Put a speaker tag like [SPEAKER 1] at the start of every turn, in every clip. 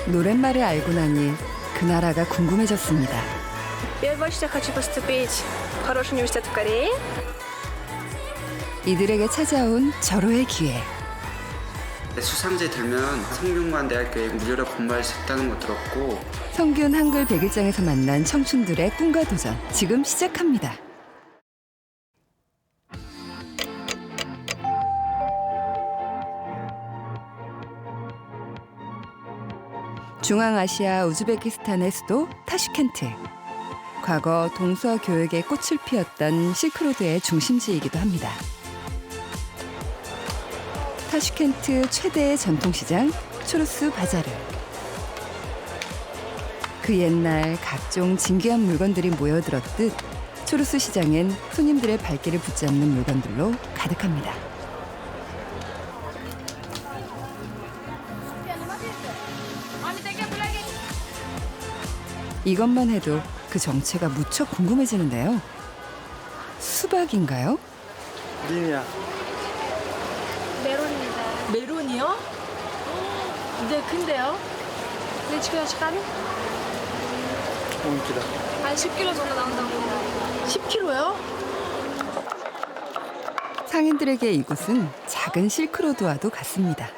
[SPEAKER 1] 노랫말을 알고 나니 그 나라가 궁금해졌습니다.
[SPEAKER 2] Я больше всего хочу поступить в хороший университет в Корее.
[SPEAKER 1] 이들에게 찾아온 절호의 기회.
[SPEAKER 3] 수상제 들면 성균관대학교에 무료로 공부할 수 있다는 거 들었고
[SPEAKER 1] 성균 한글 100일장에서 만난 청춘들의 꿈과 도전 지금 시작합니다. 중앙아시아 우즈베키스탄의 수도 타슈켄트. 과거 동서아 교역의 꽃을 피웠던 실크로드의 중심지이기도 합니다. 타슈켄트 최대의 전통시장 초르스 바자르. 그 옛날 각종 진귀한 물건들이 모여들었듯 초르스 시장엔 손님들의 발길을 붙잡는 물건들로 가득합니다. 이것만 해도 그 정체가 무척 궁금해지는데요. 수박인가요?
[SPEAKER 4] 린이야.
[SPEAKER 2] 메론입니다.
[SPEAKER 5] 메론이요? 네, 근데요?
[SPEAKER 2] 네, 지금 시간이
[SPEAKER 4] 5kg.
[SPEAKER 2] 한 10kg 정도 나온다고.
[SPEAKER 5] 10kg요?
[SPEAKER 1] 상인들에게 이곳은 작은 실크로드와도 같습니다.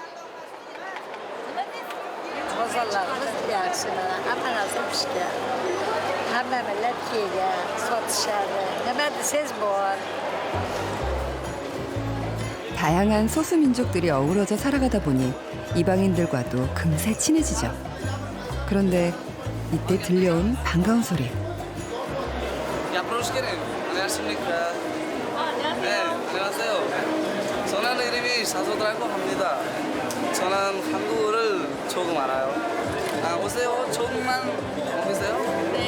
[SPEAKER 6] Pazarlarımız yaxşıdır. Hamma narsa pishgan. Hamma millat kelgan, sotishadi. Nima desangiz bor.
[SPEAKER 1] 다양한 소수민족들이 어우러져 살아가다 보니 이방인들과도 금세 친해지죠. 그런데 이때 들려온 반가운 소리.
[SPEAKER 7] 안녕하십니까. 네, 안녕하세요. 저는 이름이 사소드라고 합니다. 저는 한국어를 조금 알아요. 아, 보세요. 조금만 보세요. 네.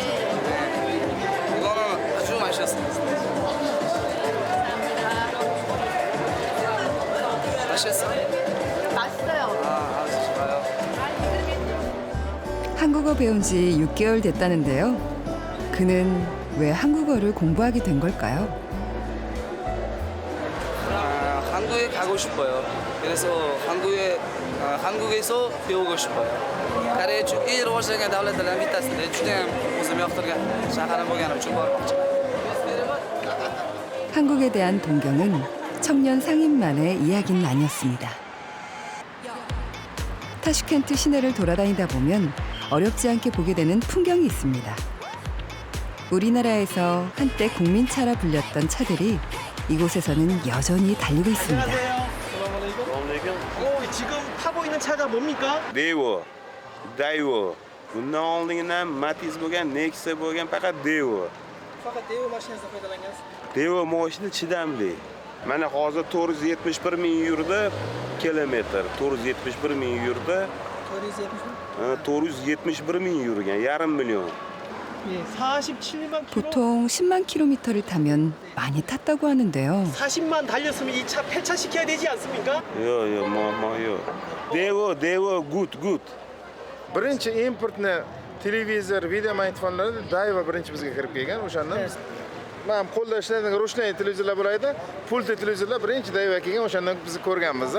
[SPEAKER 7] 이거는 아주 맛있었습니다. 맛있었어요?
[SPEAKER 5] 맛있어요.
[SPEAKER 7] 아, 아주 좋아요.
[SPEAKER 1] 한국어 배운 지 6개월 됐다는데요. 그는 왜 한국어를 공부하게 된 걸까요?
[SPEAKER 7] 아, 한국에 가고 싶어요. 그래서 한국에서 배우고 싶어요. Koreya chunki rivojlangan davlatlardan bittasida juda ham o'zim yoqtirgan shaharim bo'lgani uchun bormoqchiman.
[SPEAKER 1] 한국에 대한 동경은 청년 상인만의 이야기는 아니었습니다. 타슈켄트 시내를 돌아다니다 보면 어렵지 않게 보게 되는 풍경이 있습니다. 우리나라에서 한때 국민차라 불렸던 차들이 이곳에서는 여전히 달리고 있습니다.
[SPEAKER 4] 오, 지금 타고 있는 차가 뭡니까?
[SPEAKER 8] Devo, Daewoo. Bundan oldingidan Matiz bo'lgan, Nexia bo'lgan, faqat Devo.
[SPEAKER 4] Faqat Devo mashinasida foydalangansiz.
[SPEAKER 8] Devo mashina chidamli. Mana hozir 471 ming yurdi kilometr. 471 ming yurdi. 471 ming yurgan, yarim million.
[SPEAKER 4] 예, 47만 킬로.
[SPEAKER 1] 보통 10만 킬로미터를 타면 많이 탔다고 하는데요.
[SPEAKER 4] 40만 달렸으면 이 차 폐차 시켜야 되지 않습니까?
[SPEAKER 8] Yo'q, yo'q. Devo, good.
[SPEAKER 9] Birinchi importni televizor, video magnitofonlarda Daewoo birinchi bizga kirib kelgan. O'shandan biz men qo'lda ishlaydigan ro'shnoy televizorlar bo'laydi. Pultli televizorlar birinchi Daewoo kelgan. O'shandan biz ko'rganmiz.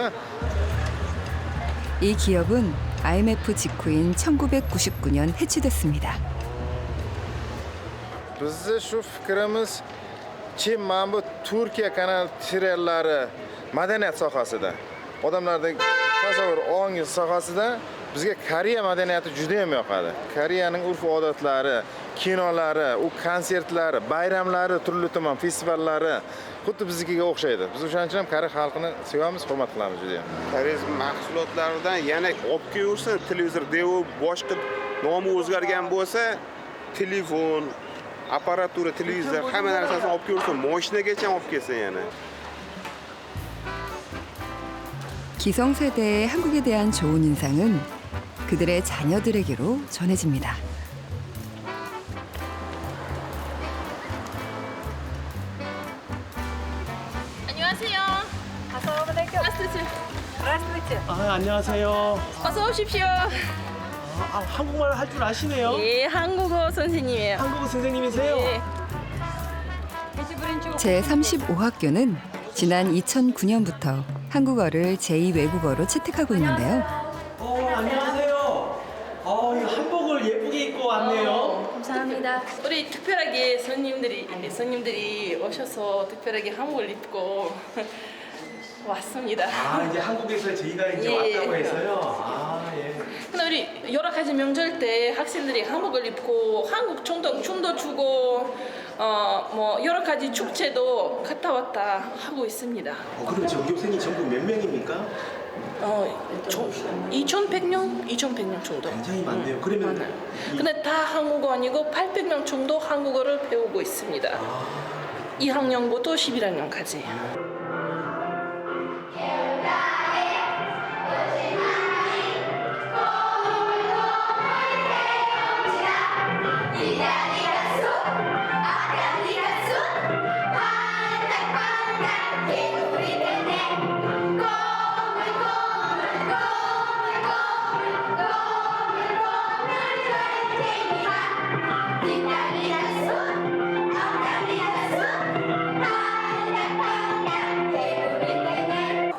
[SPEAKER 1] 이 기업은 IMF 직후인 1999년 해체됐습니다.
[SPEAKER 9] Bizni shu fikrimiz mana bu Turkiya kanal seriallari madaniyat sohasida, odamlarning tasavvur ongi sohasida bizga Koreya madaniyati juda ham yoqadi. Koreyaning urf-odatlari, kinolari, u konsertlari, bayramlari, turli-tuman festivallari xuddi biznikiga o'xshaydi. Biz o'shaning uchun ham Koreya xalqini sevamiz, hurmat qilamiz juda ham.
[SPEAKER 8] Koreya mahsulotlaridan yana olib kelsa, televizor Devo boshqa nomi o'zgargan bo'lsa, telefon, apparatura, televizor, hamma narsasini olib kelsa, mashinagacha olib kelsa yana.
[SPEAKER 1] 기성세대의 한국에 대한 좋은 인상은 그들의 자녀들에게로 전해집니다.
[SPEAKER 2] 안녕하세요. Здравствуйте.
[SPEAKER 4] 아, 안녕하세요.
[SPEAKER 2] 어서 오십시오.
[SPEAKER 4] 한국말 할 줄 아시네요?
[SPEAKER 2] 예, 한국어 선생님이에요.
[SPEAKER 4] 한국어 선생님이세요?
[SPEAKER 2] 예.
[SPEAKER 1] 제35학교는 지난 2009년부터 한국어를 제2외국어로 채택하고 있는데요.
[SPEAKER 4] 안녕하세요.
[SPEAKER 2] 감사합니다.
[SPEAKER 10] 우리 특별하게 손님들이 오셔서 특별하게 한복을 입고 왔습니다.
[SPEAKER 4] 아, 이제 한국에서 저희가 이제
[SPEAKER 10] 예.
[SPEAKER 4] 왔다고 해서요. 아, 예.
[SPEAKER 10] 근데 우리 여러 가지 명절 때 학생들이 한복을 입고 한국 춤도 추고 뭐 여러 가지 축제도 갔다 왔다 하고 있습니다.
[SPEAKER 4] 그럼 전교생이 전부 몇 명입니까?
[SPEAKER 10] 2,100명 정도.
[SPEAKER 4] 굉장히 많네요. 그러면
[SPEAKER 10] 많아요. 근데 다 한국어 아니고 800명 정도 한국어를 배우고 있습니다. 2학년부터 11학년까지.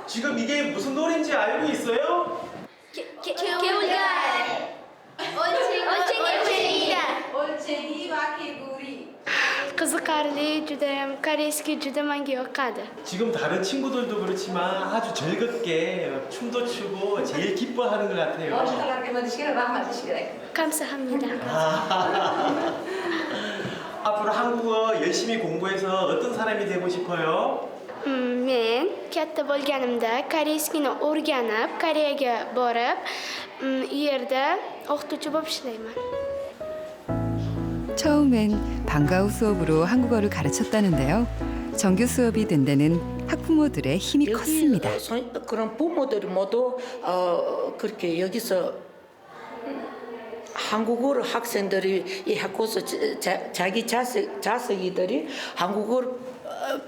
[SPEAKER 4] 지금 이게 무슨 노래인지 알고 있어요?
[SPEAKER 2] Qiziqarli, judayam koreyskiy juda menga yoqadi.
[SPEAKER 4] 지금 다른 친구들도 그렇지만 아주 즐겁게 춤도 추고 제일 기뻐하는 것 같아요.
[SPEAKER 2] Kamsahamnida.
[SPEAKER 4] 앞으로 한국어 열심히 공부해서 어떤 사람이 되고 싶어요?
[SPEAKER 2] Men katta bo'lganimda koreyskini o'rganib, Koreyaga borib, u yerda o'qituvchi bo'lib ishlayman.
[SPEAKER 1] 처음엔 방과후 수업으로 한국어를 가르쳤다는데요. 정규 수업이 된 데는 학부모들의 힘이 컸습니다.
[SPEAKER 11] 그런 부모들 모두 그렇게 여기서 한국어를 학생들이 이 학교에서 자기 자식이들이 한국어를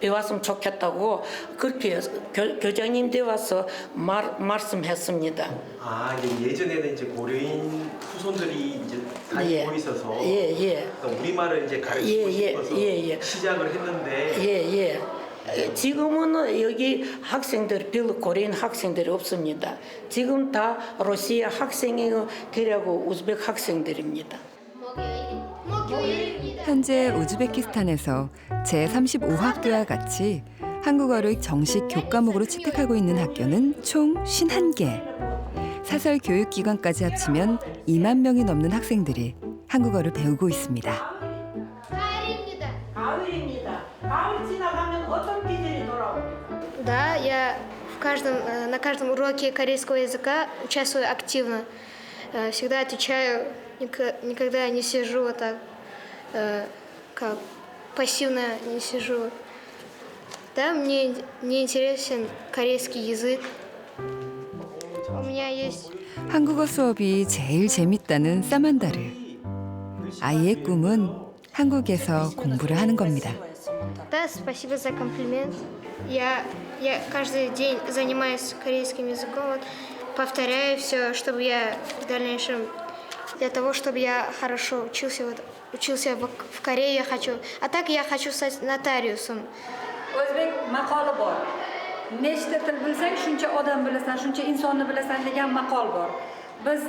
[SPEAKER 11] 배웠으면 좋겠다고 그렇게 교장님들 와서 말씀했습니다.
[SPEAKER 4] 아, 예전에는 이제 고려인 후손들이 이제 다니고 있어서 그러니까 우리말을 이제 가르치고 싶어서 시작을 했는데
[SPEAKER 11] 지금은 여기 학생들 별로 고려인 학생들이 없습니다. 지금 다 러시아 학생이고 그리고 우즈벡 학생들입니다.
[SPEAKER 1] 현재 우즈베키스탄에서 제35학교와 같이 한국어를 정식 교과목으로 채택하고 있는 학교는 총 51개. 사설 교육기관까지 합치면 2만 명이 넘는 학생들이 한국어를 배우고 있습니다.
[SPEAKER 6] 가을입니다. 가을 지나가면 어떤 계절이 돌아옵니까?
[SPEAKER 2] Да, я на каждом уроке корейского языка участвую активно. Всегда отвечаю, никогда не сижу вот так, как пассивно не сижу. Да, мне интересен корейский язык. У меня есть...
[SPEAKER 1] 한국어 수업이 제일 재밌다는 사만다르. 아이의 꿈은 한국에서 공부를 하는 겁니다.
[SPEAKER 2] Да, спасибо за комплимент. Я каждый день занимаюсь корейским языком, вот, повторяю все, чтобы я в дальнейшем, для того, чтобы я хорошо учился в Корее, я хочу. А так я хочу стать нотариусом.
[SPEAKER 6] O'zbek maqoli bor. Nechta til bilsang, shuncha odam bilasan, shuncha insonni bilasan degan maqol bor. Biz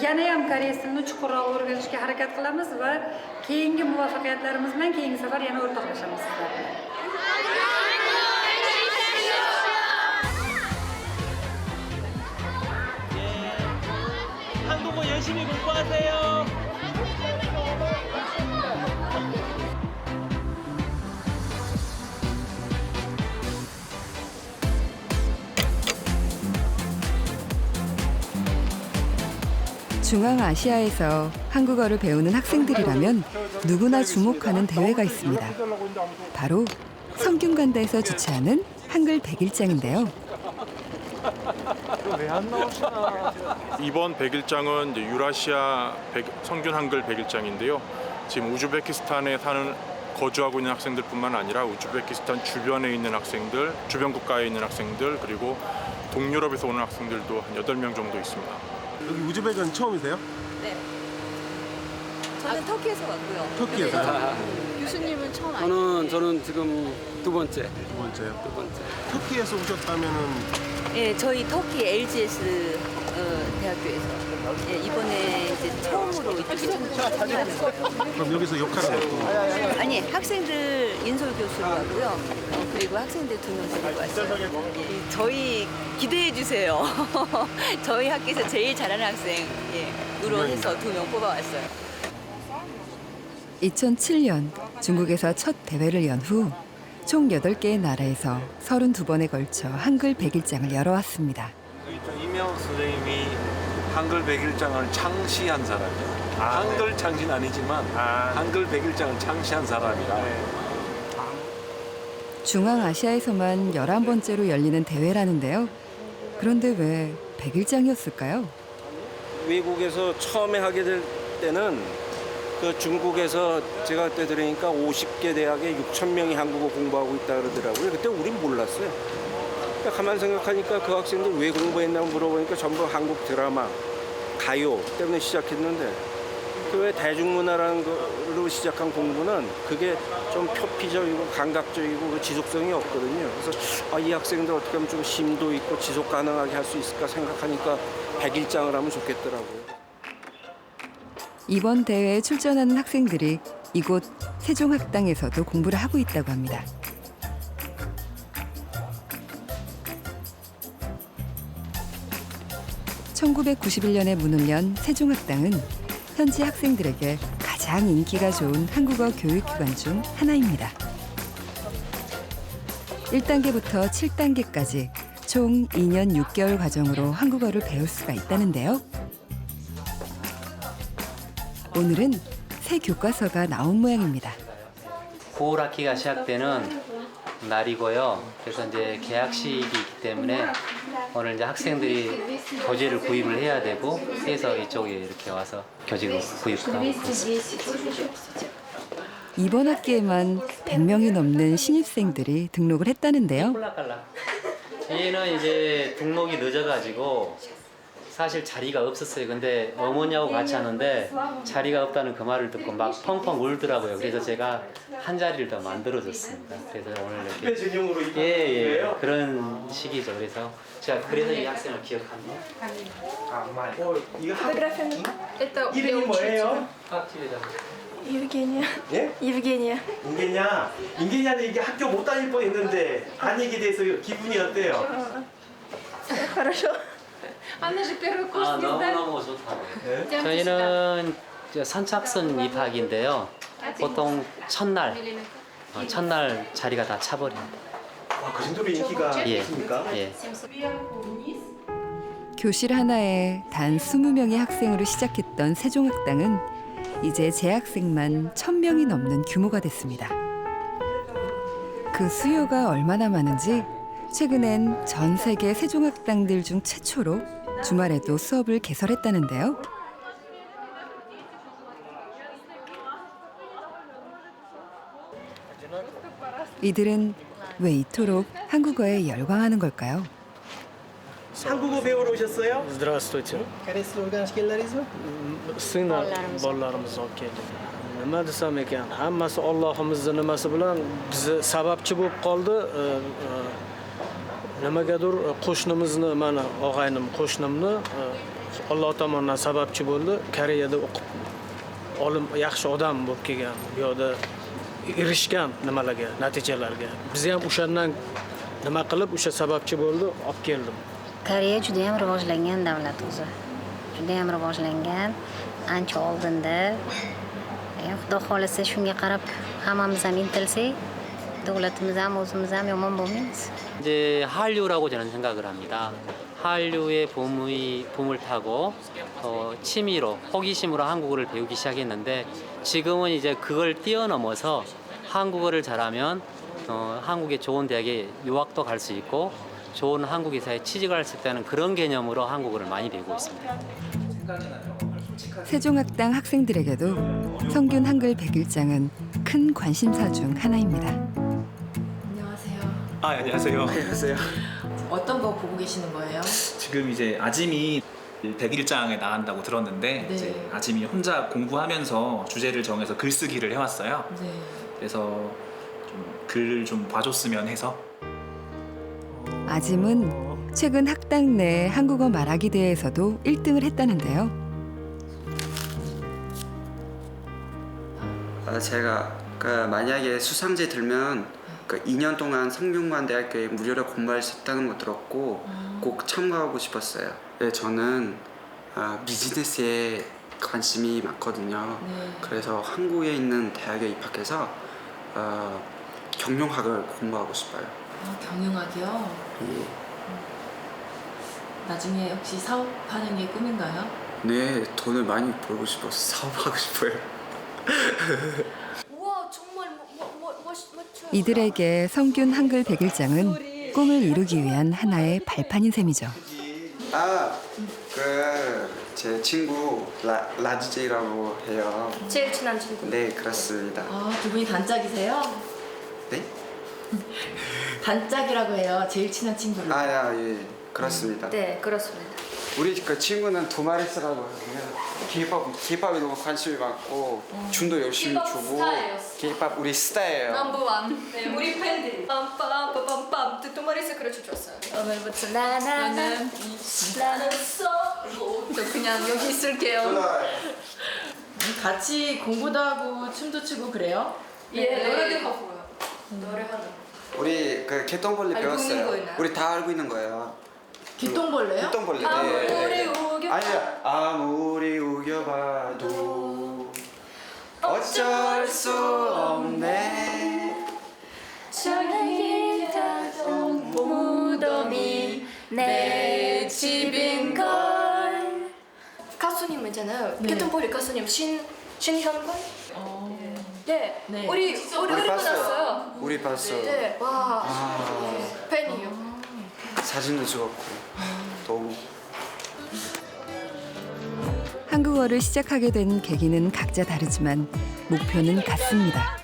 [SPEAKER 6] yana ham koreys tilini chuqurroq o'rganishga harakat qilamiz va keyingi muvaffaqiyatlarimiz bilan keyingi safar yana o'rtoqlashamiz sizlar bilan.
[SPEAKER 4] 한국어 열심히 공부하세요.
[SPEAKER 1] 중앙아시아에서 한국어를 배우는 학생들이라면 누구나 주목하는 대회가 있습니다. 바로 성균관대에서 주최하는 한글 100일장인데요.
[SPEAKER 12] 이번 100일장은 이제 유라시아 성균 한글 100일장인데요. 지금 우즈베키스탄에 거주하고 있는 학생들뿐만 아니라 우즈베키스탄 주변에 있는 학생들, 주변 국가에 있는 학생들, 그리고 동유럽에서 오는 학생들도 한 8명 정도 있습니다.
[SPEAKER 13] 여기 우즈벡은 처음이세요?
[SPEAKER 5] 네. 저는 터키에서 왔고요.
[SPEAKER 13] 터키에서요?
[SPEAKER 5] 교수님은 처음 아니에요?
[SPEAKER 7] 저는 지금 두 번째.
[SPEAKER 13] 두 번째. 터키에서 오셨다면은
[SPEAKER 5] 네, 저희 터키 LGS 대학교에서 이번에 이제 처음으로 이렇게
[SPEAKER 13] 그럼 여기서 역할을 했고.
[SPEAKER 5] 아니 학생들 인솔 교수로 하고요. 그리고 학생들 2명 데리고 왔어요. 저희 기대해 주세요. 저희 학교에서 제일 잘하는 학생으로 해서 2명 뽑아왔어요.
[SPEAKER 1] 2007년 중국에서 첫 대회를 연 후 총 8개의 나라에서 32번에 걸쳐 한글 100일장을 열어왔습니다.
[SPEAKER 14] 이명 선생님이 한글 100일장을 창시한 사람이에요. 한글 창시는 아니지만 한글 100일장을 창시한 사람이라.
[SPEAKER 1] 중앙아시아에서만 11번째로 열리는 대회라는데요. 그런데 왜 100일장이었을까요?
[SPEAKER 15] 외국에서 처음에 하게 될 때는 그 중국에서 제가 그때 들으니까 50개 대학에 6,000명이 한국어 공부하고 있다 그러더라고요. 그때 우린 몰랐어요. 그러니까 가만히 생각하니까 그 학생들 왜 공부했냐고 물어보니까 전부 한국 드라마, 가요 때문에 시작했는데 그 왜 대중문화라는 걸로 시작한 공부는 그게 좀 표피적이고 감각적이고 지속성이 없거든요. 그래서 이 학생들 어떻게 하면 좀 심도 있고 지속 가능하게 할 수 있을까 생각하니까 100일장을 하면 좋겠더라고요.
[SPEAKER 1] 이번 대회에 출전하는 학생들이 이곳 세종학당에서도 공부를 하고 있다고 합니다. (1991년에) 문을 연 세종학당은 현지 학생들에게 가장 인기가 좋은 한국어 교육기관 중 하나입니다. 1단계부터 7단계까지 총 2년 6개월 과정으로 한국어를 배울 수가 있다는데요. 오늘은 새 교과서가 나온 모양입니다.
[SPEAKER 16] 9월 학기가 시작되는 날이고요. 그래서 이제 개학식이기 때문에 오늘 이제 학생들이 교재를 구입을 해야 되고 해서 이쪽에 이렇게 와서 교재를 구입하고 있습니다.
[SPEAKER 1] 이번 학기에만 100명이 넘는 신입생들이 등록을 했다는데요.
[SPEAKER 16] 얘는 이제 등록이 늦어가지고 사실 자리가 없었어요. 근데 어머니하고 같이 하는데 자리가 없다는 그 말을 듣고 막 펑펑 울더라고요. 그래서 제가 한 자리를 더 만들어줬습니다. 그래서 오늘 이렇게
[SPEAKER 4] 전용으로
[SPEAKER 16] 예, 그런 식이죠. 그래서 제가 그래서 이 학생을 기억합니다.
[SPEAKER 4] 이거 이름이 뭐예요?
[SPEAKER 17] Евгения.
[SPEAKER 4] 예?
[SPEAKER 17] Евгения.
[SPEAKER 4] 인게냐는 이게 학교 못 다닐 뻔했는데 다니게 돼서 기분이 어때요?
[SPEAKER 17] Хорошо. Она же первый курс не сдала.
[SPEAKER 16] 너무너무 좋다. 저희는 선착순 입학인데요. 보통 첫날 자리가 다 차버립니다.
[SPEAKER 4] 그 정도로 인기가
[SPEAKER 16] 예.
[SPEAKER 4] 있습니까?
[SPEAKER 16] 예.
[SPEAKER 1] 교실 하나에 단 20명의 학생으로 시작했던 세종학당은 이제 재학생만 1,000명이 넘는 규모가 됐습니다. 그 수요가 얼마나 많은지 최근엔 전 세계 세종학당들 중 최초로 주말에도 수업을 개설했다는데요. 이들은 왜 이토록 한국어에 열광하는 걸까요?
[SPEAKER 4] 한국어 배우러 오셨어요?
[SPEAKER 18] Здравствуйте.
[SPEAKER 4] Qaysi o'rganishganlaringizmi?
[SPEAKER 18] Singlar bolalarimiz olib keldik. Nima desam ekan, hammasi Allohimizni nimasi bilan bizni sababchi bo'lib qoldi. Nimagadir qo'shnimizni, mana og'aynim qo'shnimni Alloh tomonidan sababchi bo'ldi. Koreyada o'qib olim yaxshi odam bo'lib kelgan. Bu yerda erishgan nimalarga, natijalarga. Biz ham o'shandan nima qilib o'sha sababchi bo'ldi, olib keldim.
[SPEAKER 19] Koreya juda ham rivojlangan davlat o'zi. Juda ham rivojlangan, ancha oldinda. Xudo xolasa shunga qarab hammamiz ham intilsak, davlatimiz ham o'zimiz ham yomon bo'lmaymiz.
[SPEAKER 16] 이제 한류라고 저는 생각을 합니다. 한류의 붐을 타고 취미로 호기심으로 한국어를 배우기 시작했는데 지금은 이제 그걸 뛰어넘어서 한국어를 잘하면 한국의 좋은 대학에 유학도 갈 수 있고 좋은 한국 회사에 취직을 할 수 있다는 그런 개념으로 한국어를 많이 배우고 있습니다.
[SPEAKER 1] 세종학당 학생들에게도 성균 한글 100일장은 큰 관심사 중 하나입니다.
[SPEAKER 20] 안녕하세요.
[SPEAKER 4] 안녕하세요.
[SPEAKER 20] 어떤 거 보고 계시는 거예요? 지금 이제 아짐이 100일장에 나간다고 들었는데
[SPEAKER 5] 네.
[SPEAKER 20] 이제 아짐이 혼자 공부하면서 주제를 정해서 글쓰기를 해왔어요.
[SPEAKER 5] 네.
[SPEAKER 20] 그래서 글 좀 봐줬으면 해서.
[SPEAKER 1] 아짐은 최근 학당 내 한국어 말하기 대회에서도 1등을 했다는데요.
[SPEAKER 3] 제가 만약에 수상제 들면 2년 동안 성균관대학교에 무료로 공부할 수 있다는 거 들었고 꼭 참가하고 싶었어요. 네, 저는 비즈니스에 관심이 많거든요.
[SPEAKER 10] 네.
[SPEAKER 3] 그래서 한국에 있는 대학에 입학해서 경영학을 공부하고 싶어요.
[SPEAKER 10] 경영학이요?
[SPEAKER 3] 예.
[SPEAKER 10] 나중에 혹시 사업하는 게 꿈인가요?
[SPEAKER 3] 네, 돈을 많이 벌고 싶어서 사업하고 싶어요.
[SPEAKER 17] 우와 정말 멋져.
[SPEAKER 1] 이들에게 성균 한글 100일장은 꿈을 이루기 위한 하나의 발판인 셈이죠.
[SPEAKER 3] 제 친구 라지제이라고 해요.
[SPEAKER 17] 제일 친한 친구.
[SPEAKER 3] 네, 그렇습니다.
[SPEAKER 10] 두 분이 단짝이세요?
[SPEAKER 3] 네?
[SPEAKER 10] 단짝이라고 해요. 제일 친한 친구를.
[SPEAKER 3] 예, 그렇습니다.
[SPEAKER 17] 네, 그렇습니다.
[SPEAKER 3] 우리 친구는 도마레스라고 해요. K-팝에 너무 관심이 많고 춤도 열심히
[SPEAKER 17] K-pop
[SPEAKER 3] 추고
[SPEAKER 17] 스타예요.
[SPEAKER 3] K-팝 우리 스타예요.
[SPEAKER 17] 넘버원. 네, 우리 팬들. 빰빰빰빰빰 도마리스 그려주셨어요. 오늘부터 나는 쏘. 저 그냥 여기 있을게요.
[SPEAKER 10] 같이 공부도 하고 춤도 추고 그래요?
[SPEAKER 17] 예, 노래도 하고요. 노래하는.
[SPEAKER 3] 우리 개똥벌레
[SPEAKER 17] 알고 있는
[SPEAKER 3] 배웠어요.
[SPEAKER 17] 거예요?
[SPEAKER 3] 우리 다 알고 있는 거예요.
[SPEAKER 10] 개똥벌레요?
[SPEAKER 3] 개똥벌레.
[SPEAKER 17] 아무리 우겨.
[SPEAKER 3] 아무리 우겨봐도 어쩔 수 없네.
[SPEAKER 17] 저기 닫은 무덤이 내 집인걸. 가수님 있잖아요.
[SPEAKER 10] 네.
[SPEAKER 17] 개똥벌이 가수님 신현걸. 네.
[SPEAKER 10] 네.
[SPEAKER 17] 우리 만났어요.
[SPEAKER 3] 우리 봤어요.
[SPEAKER 17] 네. 와. 팬이요.
[SPEAKER 3] 사진도 찍었고 너무.
[SPEAKER 1] 한국어를 시작하게 된 계기는 각자 다르지만 목표는 같습니다.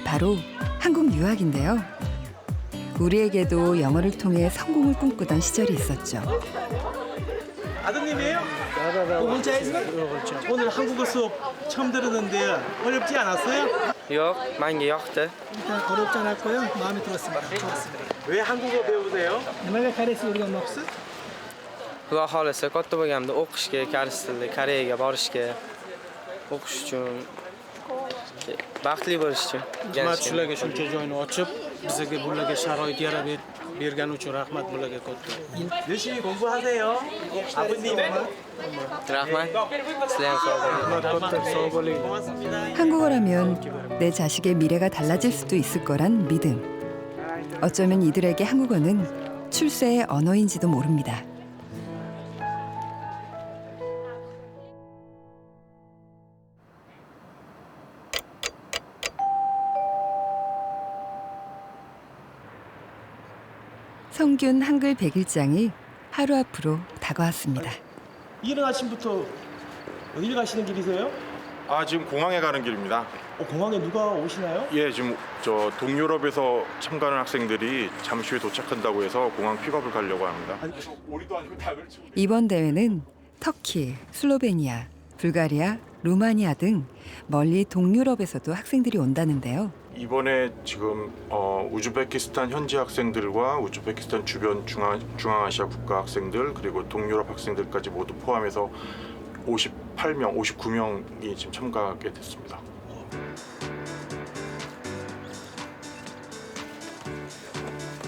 [SPEAKER 1] 바로 한국 유학인데요. 우리에게도 영어를 통해 성공을 꿈꾸던 시절이 있었죠.
[SPEAKER 13] 아드님이에요? 혼자였어요? 오늘 한국어 수업 처음 들었는데 어렵지 않았어요?
[SPEAKER 21] Yok, 많이 yoqdi.
[SPEAKER 13] 일단 어렵지 않았고요. 마음에 들었습니다. 좋았습니다. 왜 한국어 배우세요? nimaga koreys o'rganmoqchisiz?
[SPEAKER 21] Xudo xohlasa katta bo'lganimda o'qishga, koreys tilida Koreyaga borishga, o'qish uchun, baxtli bo'lish uchun.
[SPEAKER 18] Rahmat shularga shuncha joyni ochib, bizga bularga sharoit yarab bergani uchun rahmat bularga katta.
[SPEAKER 13] 열심히 공부하세요. 아버님.
[SPEAKER 21] Rahmat. Sizlar ham sog'
[SPEAKER 1] 한국어라면 내 자식의 미래가 달라질 수도 있을 거란 믿음. 어쩌면 이들에게 한국어는 출세의 언어인지도 모릅니다. 성균 한글 100일장이 하루 앞으로 다가왔습니다.
[SPEAKER 13] 이른 아침부터 어딜 가시는 길이세요?
[SPEAKER 12] 지금 공항에 가는 길입니다.
[SPEAKER 13] 공항에 누가 오시나요?
[SPEAKER 12] 예, 지금 동유럽에서 참가하는 학생들이 잠시 후에 도착한다고 해서 공항 픽업을 가려고 합니다.
[SPEAKER 1] 이번 대회는 터키, 슬로베니아, 불가리아, 루마니아 등 멀리 동유럽에서도 학생들이 온다는데요.
[SPEAKER 12] 이번에 지금 우즈베키스탄 현지 학생들과 우즈베키스탄 주변 중앙아시아 국가 학생들 그리고 동유럽 학생들까지 모두 포함해서 58명, 59명이 지금 참가하게 됐습니다.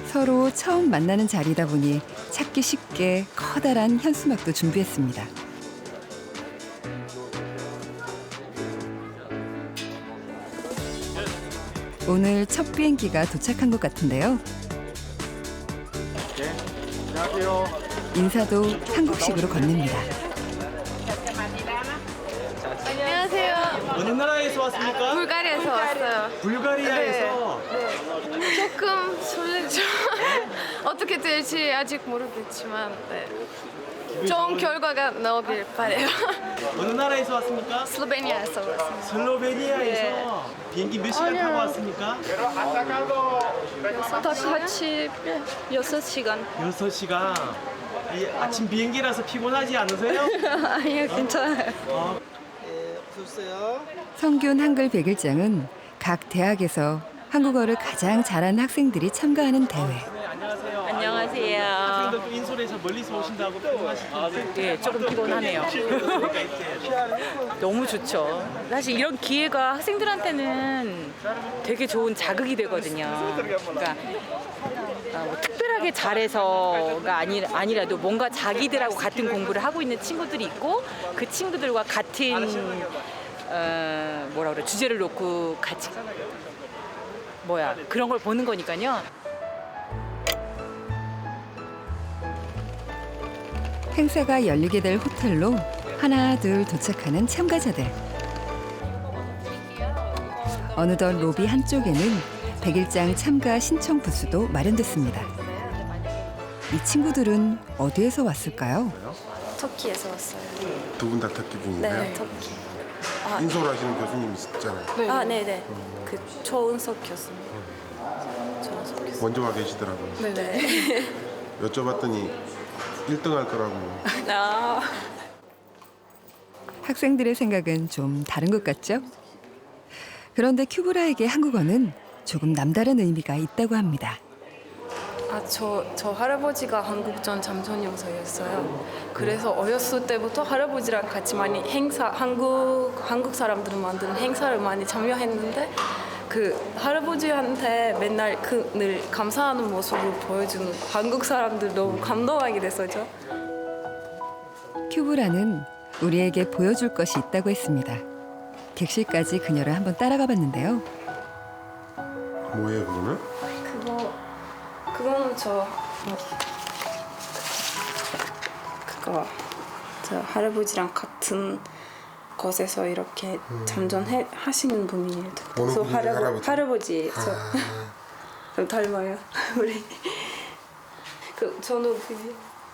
[SPEAKER 1] 서로 처음 만나는 자리다 보니 찾기 쉽게 커다란 현수막도 준비했습니다. 오늘 첫 비행기가 도착한 것 같은데요.
[SPEAKER 12] 네, 안녕하세요.
[SPEAKER 1] 인사도 한국식으로 건넵니다.
[SPEAKER 17] 안녕하세요.
[SPEAKER 13] 어느 나라에서 왔습니까?
[SPEAKER 17] 불가리아에서 왔어요.
[SPEAKER 13] 불가리아에서?
[SPEAKER 17] 네. 조금 설레죠. 어떻게 될지 아직 모르겠지만 좋은 결과가 나오길 바래요.
[SPEAKER 13] 어느 나라에서 왔습니까?
[SPEAKER 17] 슬로베니아에서 왔습니다.
[SPEAKER 13] 슬로베니아에서 비행기 몇 시간 타고 왔습니까?
[SPEAKER 17] 다 같이 6시간.
[SPEAKER 13] 6시간. 이 아침 비행기라서 피곤하지 않으세요?
[SPEAKER 17] 아니요, 괜찮아요.
[SPEAKER 1] 성균 한글 100일장은 각 대학에서 한국어를 가장 잘하는 학생들이 참가하는 대회.
[SPEAKER 5] 안녕하세요.
[SPEAKER 13] 안녕하세요. 학생들도 인솔에서 멀리서 오신다고 말씀하실 텐데.
[SPEAKER 9] 예, 조금 피곤하네요. 너무 좋죠. 사실 이런 기회가 학생들한테는 되게 좋은 자극이 되거든요. 그러니까 뭐 특별하게 잘해서가 아니라도 뭔가 자기들하고 같은 공부를 하고 있는 친구들이 있고 그 친구들과 같은 뭐라 그래 주제를 놓고 같이 그런 걸 보는 거니까요.
[SPEAKER 1] 행사가 열리게 될 호텔로 하나 둘 도착하는 참가자들. 어느덧 로비 한쪽에는 백일장 참가 신청 부스도 마련됐습니다. 이 친구들은 어디에서 왔을까요?
[SPEAKER 22] 터키에서 왔어요.
[SPEAKER 23] 두 분 다 터키 분인가요?
[SPEAKER 22] 네, 터키.
[SPEAKER 23] 인솔하시는 교수님 있잖아요.
[SPEAKER 22] 네. 아, 네네. 그 조은석 교수님. 조은석 교수.
[SPEAKER 23] 먼저 와 계시더라고요.
[SPEAKER 22] 네네.
[SPEAKER 23] 여쭤봤더니 1등 할 거라고.
[SPEAKER 22] 아.
[SPEAKER 1] 학생들의 생각은 좀 다른 것 같죠? 그런데 큐브라에게 한국어는 조금 남다른 의미가 있다고 합니다.
[SPEAKER 22] 저 할아버지가 한국전 잠선용사였어요. 그래서 어렸을 때부터 할아버지랑 같이 많이 한국 사람들은 만드는 행사를 많이 참여했는데 그 할아버지한테 맨날 늘 감사하는 모습을 보여주는 한국 사람들 너무 감동하게 됐었죠.
[SPEAKER 1] 큐브라는 우리에게 보여줄 것이 있다고 했습니다. 객실까지 그녀를 한번 따라가 봤는데요.
[SPEAKER 23] 뭐예요, 그거는?
[SPEAKER 22] 그거는 저 할아버지랑 같은 곳에서 이렇게 잠전하시는 분이에요.
[SPEAKER 23] 어느 분이
[SPEAKER 22] 할아버지. 저 닮아요. 우리 저는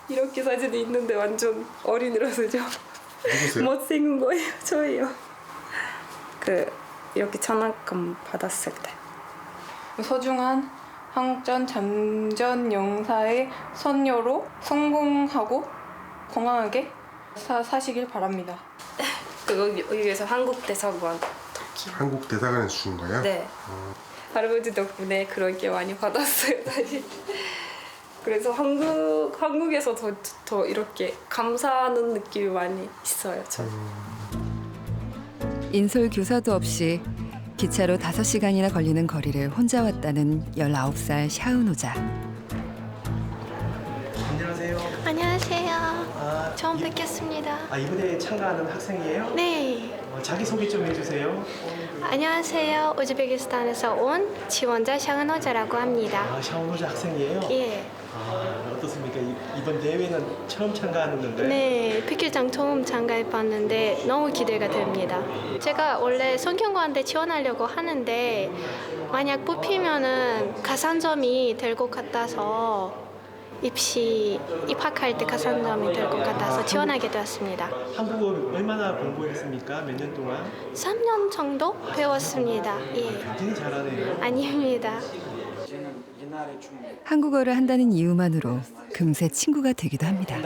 [SPEAKER 22] 이렇게 사진이 있는데 완전 어린이라서죠.
[SPEAKER 23] 누구세요?
[SPEAKER 22] 못생긴 거예요. 저예요. 이렇게 장난감 받았을 때 소중한 한국전 잠전용사의 선녀로 성공하고 건강하게 사시길 바랍니다. 여기에서 한국 대사관 터키.
[SPEAKER 23] 한국 대사관에서 주신 거예요?
[SPEAKER 22] 네. 할아버지 덕분에 그런 게 많이 받았어요, 사실. 그래서 한국에서 더 이렇게 감사하는 느낌이 많이 있어요, 저.
[SPEAKER 1] 인솔 교사도 없이 기차로 5시간이나 걸리는 거리를 혼자 왔다는 19살 샤은호자.
[SPEAKER 2] 안녕하세요. 안녕하세요. 처음 뵙겠습니다.
[SPEAKER 13] 이번에 참가하는 학생이에요?
[SPEAKER 2] 네.
[SPEAKER 13] 자기소개 좀 해주세요.
[SPEAKER 2] 안녕하세요. 우즈베키스탄에서 온 지원자 샤은호자라고 합니다.
[SPEAKER 13] 샤은호자 학생이에요?
[SPEAKER 2] 예.
[SPEAKER 13] 어떻습니까? 이번 대회는 처음 참가하는 건데?
[SPEAKER 2] 네, 백일장 처음 참가해봤는데 너무 기대가 됩니다. 제가 원래 성균관대 지원하려고 하는데 만약 뽑히면은 가산점이 될 것 같아서 입학할 때 가산점이 될 것 같아서 지원하게 되었습니다.
[SPEAKER 13] 한국어 얼마나 공부했습니까? 몇 년 동안?
[SPEAKER 2] 3년 정도 배웠습니다. 예.
[SPEAKER 13] 굉장히 잘하네요.
[SPEAKER 2] 아닙니다.
[SPEAKER 1] 한국어를 한다는 이유만으로 금세 친구가 되기도 합니다.
[SPEAKER 22] 네.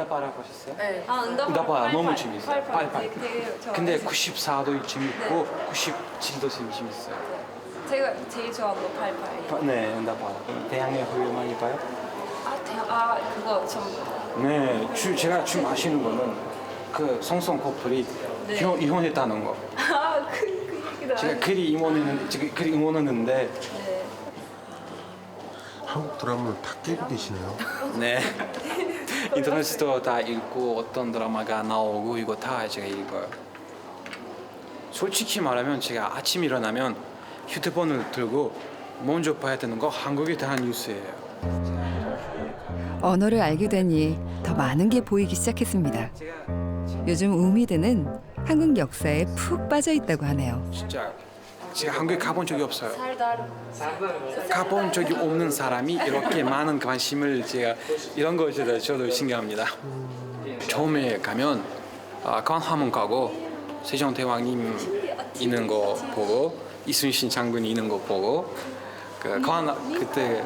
[SPEAKER 7] 응답하라 너무 재밌어요. 빨리. 근데 94도 재밌고 97도 재밌어요.
[SPEAKER 22] 제가 제일 좋아하는 거 88.
[SPEAKER 7] 네, 응답하라. 대학에 훈련 많이 봐요?
[SPEAKER 22] 그거 좀.
[SPEAKER 7] 네, 제가 좀 아시는 거는 그 성성 커플이 이혼했다는 거.
[SPEAKER 22] 그 얘기도
[SPEAKER 7] 제가 그리 응원했는데.
[SPEAKER 23] 한국 드라마를 다 깨고 계시네요.
[SPEAKER 7] 네. 인터넷도 다 읽고 어떤 드라마가 나오고 이거 다 제가 읽어요. 솔직히 말하면 제가 아침 일어나면 휴대폰을 들고 먼저 봐야 되는 거 한국에 대한 뉴스예요.
[SPEAKER 1] 언어를 알게 되니 더 많은 게 보이기 시작했습니다. 요즘 우미드는 한국 역사에 푹 빠져 있다고 하네요.
[SPEAKER 7] 진짜 제가 한국에 가본 적이 없어요. 가본 적이 없는 사람이 이렇게 많은 관심을 제가 이런 것에 저도 신기합니다. 처음에 가면 광화문 가고 세종대왕님 있는 거 보고 이순신 장군 있는 거 보고 그때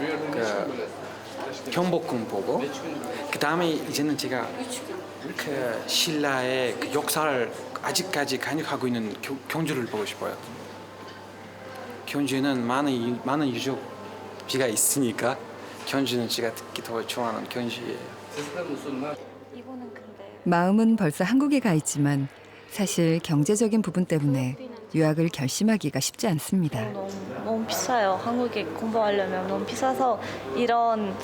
[SPEAKER 7] 경복궁 보고 그 다음에 이제는 제가 그 신라의 그 역사를 아직까지 간직하고 있는 경주를 보고 싶어요. 경주에는 많은 유적지가 있으니까 견주는 제가 특히 더 좋아하는 견주예요.
[SPEAKER 1] 마음은 벌써 한국에 가 있지만 사실 경제적인 부분 때문에 유학을 결심하기가 쉽지 않습니다.
[SPEAKER 6] 너무 비싸요. 한국에 공부하려면 너무 비싸서 이런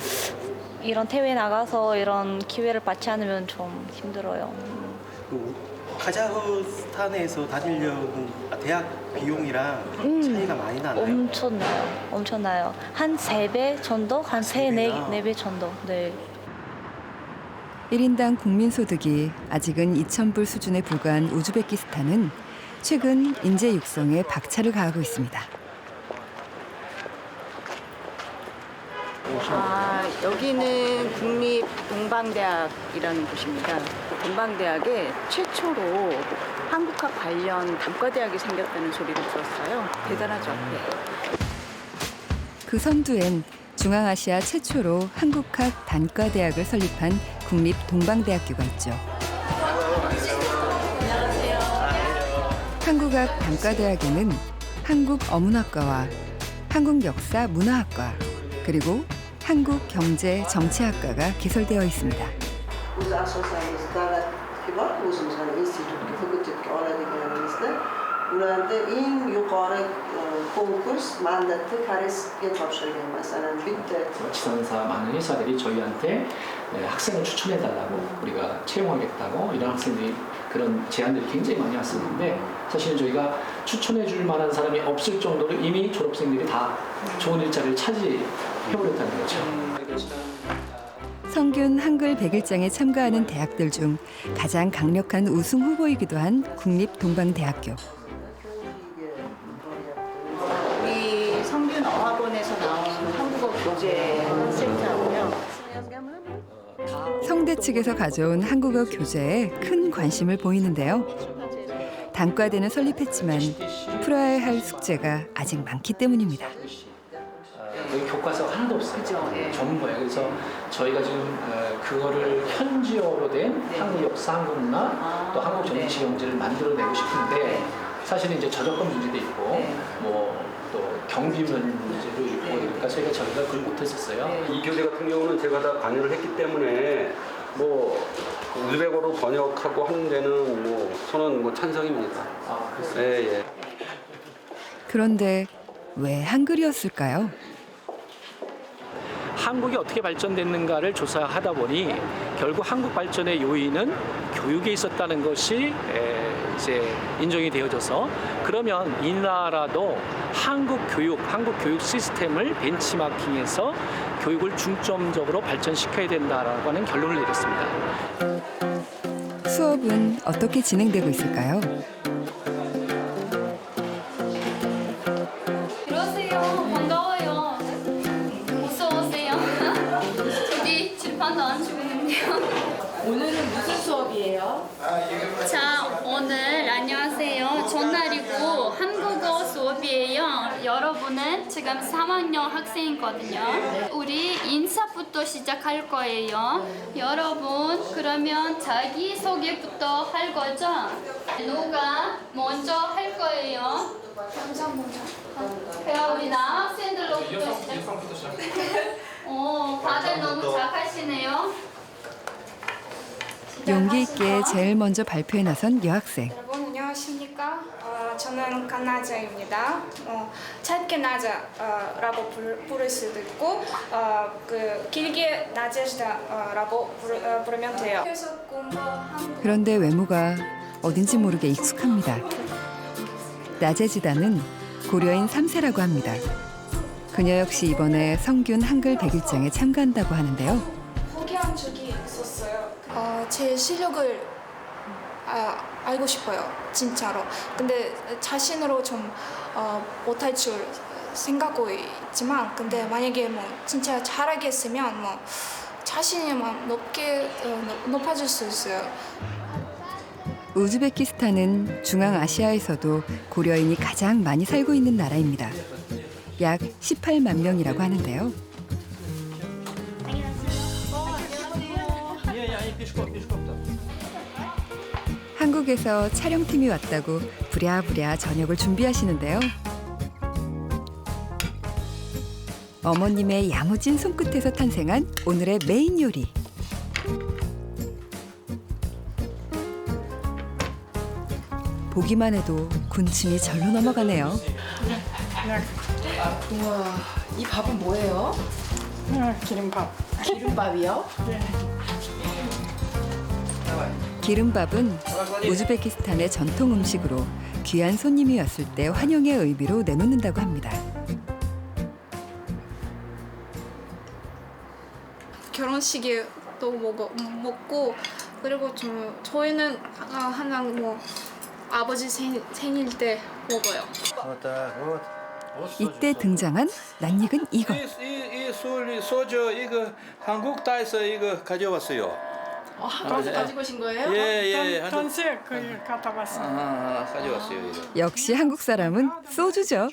[SPEAKER 6] 대회 나가서 이런 기회를 받지 않으면 좀 힘들어요.
[SPEAKER 4] 카자흐스탄에서 다니려는 대학 비용이랑 차이가 많이 나나요?
[SPEAKER 6] 엄청나요. 한 3배 정도? 한 4배 정도. 네.
[SPEAKER 1] 1인당 국민소득이 아직은 2,000불 수준에 불과한 우즈베키스탄은 최근 인재 육성에 박차를 가하고 있습니다.
[SPEAKER 5] 여기는 국립동방대학이라는 곳입니다. 동방대학에 최초로 한국학 관련 단과대학이 생겼다는 소리를 들었어요. 대단하죠. 네.
[SPEAKER 1] 그 선두엔 중앙아시아 최초로 한국학 단과대학을 설립한 국립동방대학교가 있죠. 한국학 단과대학에는 한국어문학과와 한국역사문화학과 그리고 한국경제정치학과가 개설되어 있습니다.
[SPEAKER 8] Ularda eng yuqori konkurs mandatni koreysga topshirgan. Masalan, bitta
[SPEAKER 11] 지상사 많은 회사들이 저희한테 학생을 추천해달라고 우리가 채용하겠다고 이런 학생들이 그런 제안들이 굉장히 많이 왔었는데 사실은 저희가 추천해줄 만한 사람이 없을 정도로 이미 졸업생들이 다 좋은 일자리를 차지해버렸다는 거죠.
[SPEAKER 1] 성균 한글 100일장에 참가하는 대학들 중 가장 강력한 우승 후보이기도 한 국립동방대학교.
[SPEAKER 5] 우리 성균 어학원에서 나온 한국어 교재 세트하고요.
[SPEAKER 1] 성대 측에서 가져온 한국어 교재에 큰 관심을 보이는데요. 단과대는 설립했지만 풀어야 할 숙제가 아직 많기 때문입니다.
[SPEAKER 11] 여기 교과서가 하나도 없어요. 전부예요. 그래서 저희가 지금 그거를 현지어로 된 한국 역사, 한국 문화, 또 한국 정치 경제를 만들어내고 싶은데 사실은 이제 저작권 문제도 있고 뭐 또 경비 문제도 있고 그러니까 저희가 그걸 못했었어요.
[SPEAKER 24] 이 교재 같은 경우는 제가 다 관여를 했기 때문에 뭐 우즈벡어로 번역하고 하는 데는 뭐 저는 뭐 찬성입니다. 예.
[SPEAKER 1] 그런데 왜 한글이었을까요?
[SPEAKER 11] 한국이 어떻게 발전됐는가를 조사하다 보니 결국 한국 발전의 요인은 교육에 있었다는 것이 이제 인정이 되어져서 그러면 이 나라도 한국 교육 시스템을 벤치마킹해서 교육을 중점적으로 발전시켜야 된다라고 하는 결론을 내렸습니다.
[SPEAKER 1] 수업은 어떻게 진행되고 있을까요?
[SPEAKER 17] 들어오세요. 반가워요. 어서 오세요. 저기 질판도 안 주고 있는데요.
[SPEAKER 10] 오늘은 무슨 수업이에요?
[SPEAKER 17] 자, 오늘 안녕하세요. 전날이고 한국어 수업이에요. 여러분은 지금 3학년 학생이거든요. 우리 인사부터 시작할 거예요. 여러분, 그러면 자기소개부터 할 거죠? 누가 먼저 할 거예요? 감사합니다. 그럼 우리 남학생들로부터 시작. 다들 너무 잘하시네요.
[SPEAKER 1] 용기 있게 제일 먼저 발표에 나선 여학생.
[SPEAKER 25] 여러분 안녕하십니까? 저는 간나자입니다. 짧게 나자라고 부를 수도 있고 길게 나제다라고 부르면 돼요.
[SPEAKER 1] 그런데 외모가 어딘지 모르게 익숙합니다. 나제지다는 고려인 3세라고 합니다. 그녀 역시 이번에 성균 한글 100일장에 참가한다고 하는데요.
[SPEAKER 25] 포기한 적이 있었어요. 제 실력을 알고 싶어요, 진짜로. 근데 자신으로 좀 못할 줄 생각하고 있지만, 근데 만약에 뭐 진짜 잘하겠으면 뭐 자신이 막 높아질 수 있어요.
[SPEAKER 1] 우즈베키스탄은 중앙아시아에서도 고려인이 가장 많이 살고 있는 나라입니다. 약 18만 명이라고 하는데요. 한국에서 촬영팀이 왔다고 부랴부랴 저녁을 준비하시는데요. 어머님의 야무진 손끝에서 탄생한 오늘의 메인 요리. 보기만 해도 군침이 절로 넘어가네요.
[SPEAKER 14] 우와, 이 밥은 뭐예요?
[SPEAKER 15] 기름밥.
[SPEAKER 14] 기름밥이요?
[SPEAKER 15] 네.
[SPEAKER 1] 기름밥은 우즈베키스탄의 전통 음식으로 귀한 손님이 왔을 때 환영의 의미로 내놓는다고 합니다.
[SPEAKER 25] 결혼식에도 먹고 그리고 저희는 항상 뭐 아버지 생일 때 먹어요.
[SPEAKER 1] 이때 등장한 낯익은 이것.
[SPEAKER 16] 이 소주 이거 한국 따에서 이거 가져왔어요.
[SPEAKER 25] 가지고 오신 거예요?
[SPEAKER 16] 예.
[SPEAKER 15] 전세 갔다 왔어요.
[SPEAKER 16] 가져왔어요 이거.
[SPEAKER 1] 역시 한국 사람은 소주죠.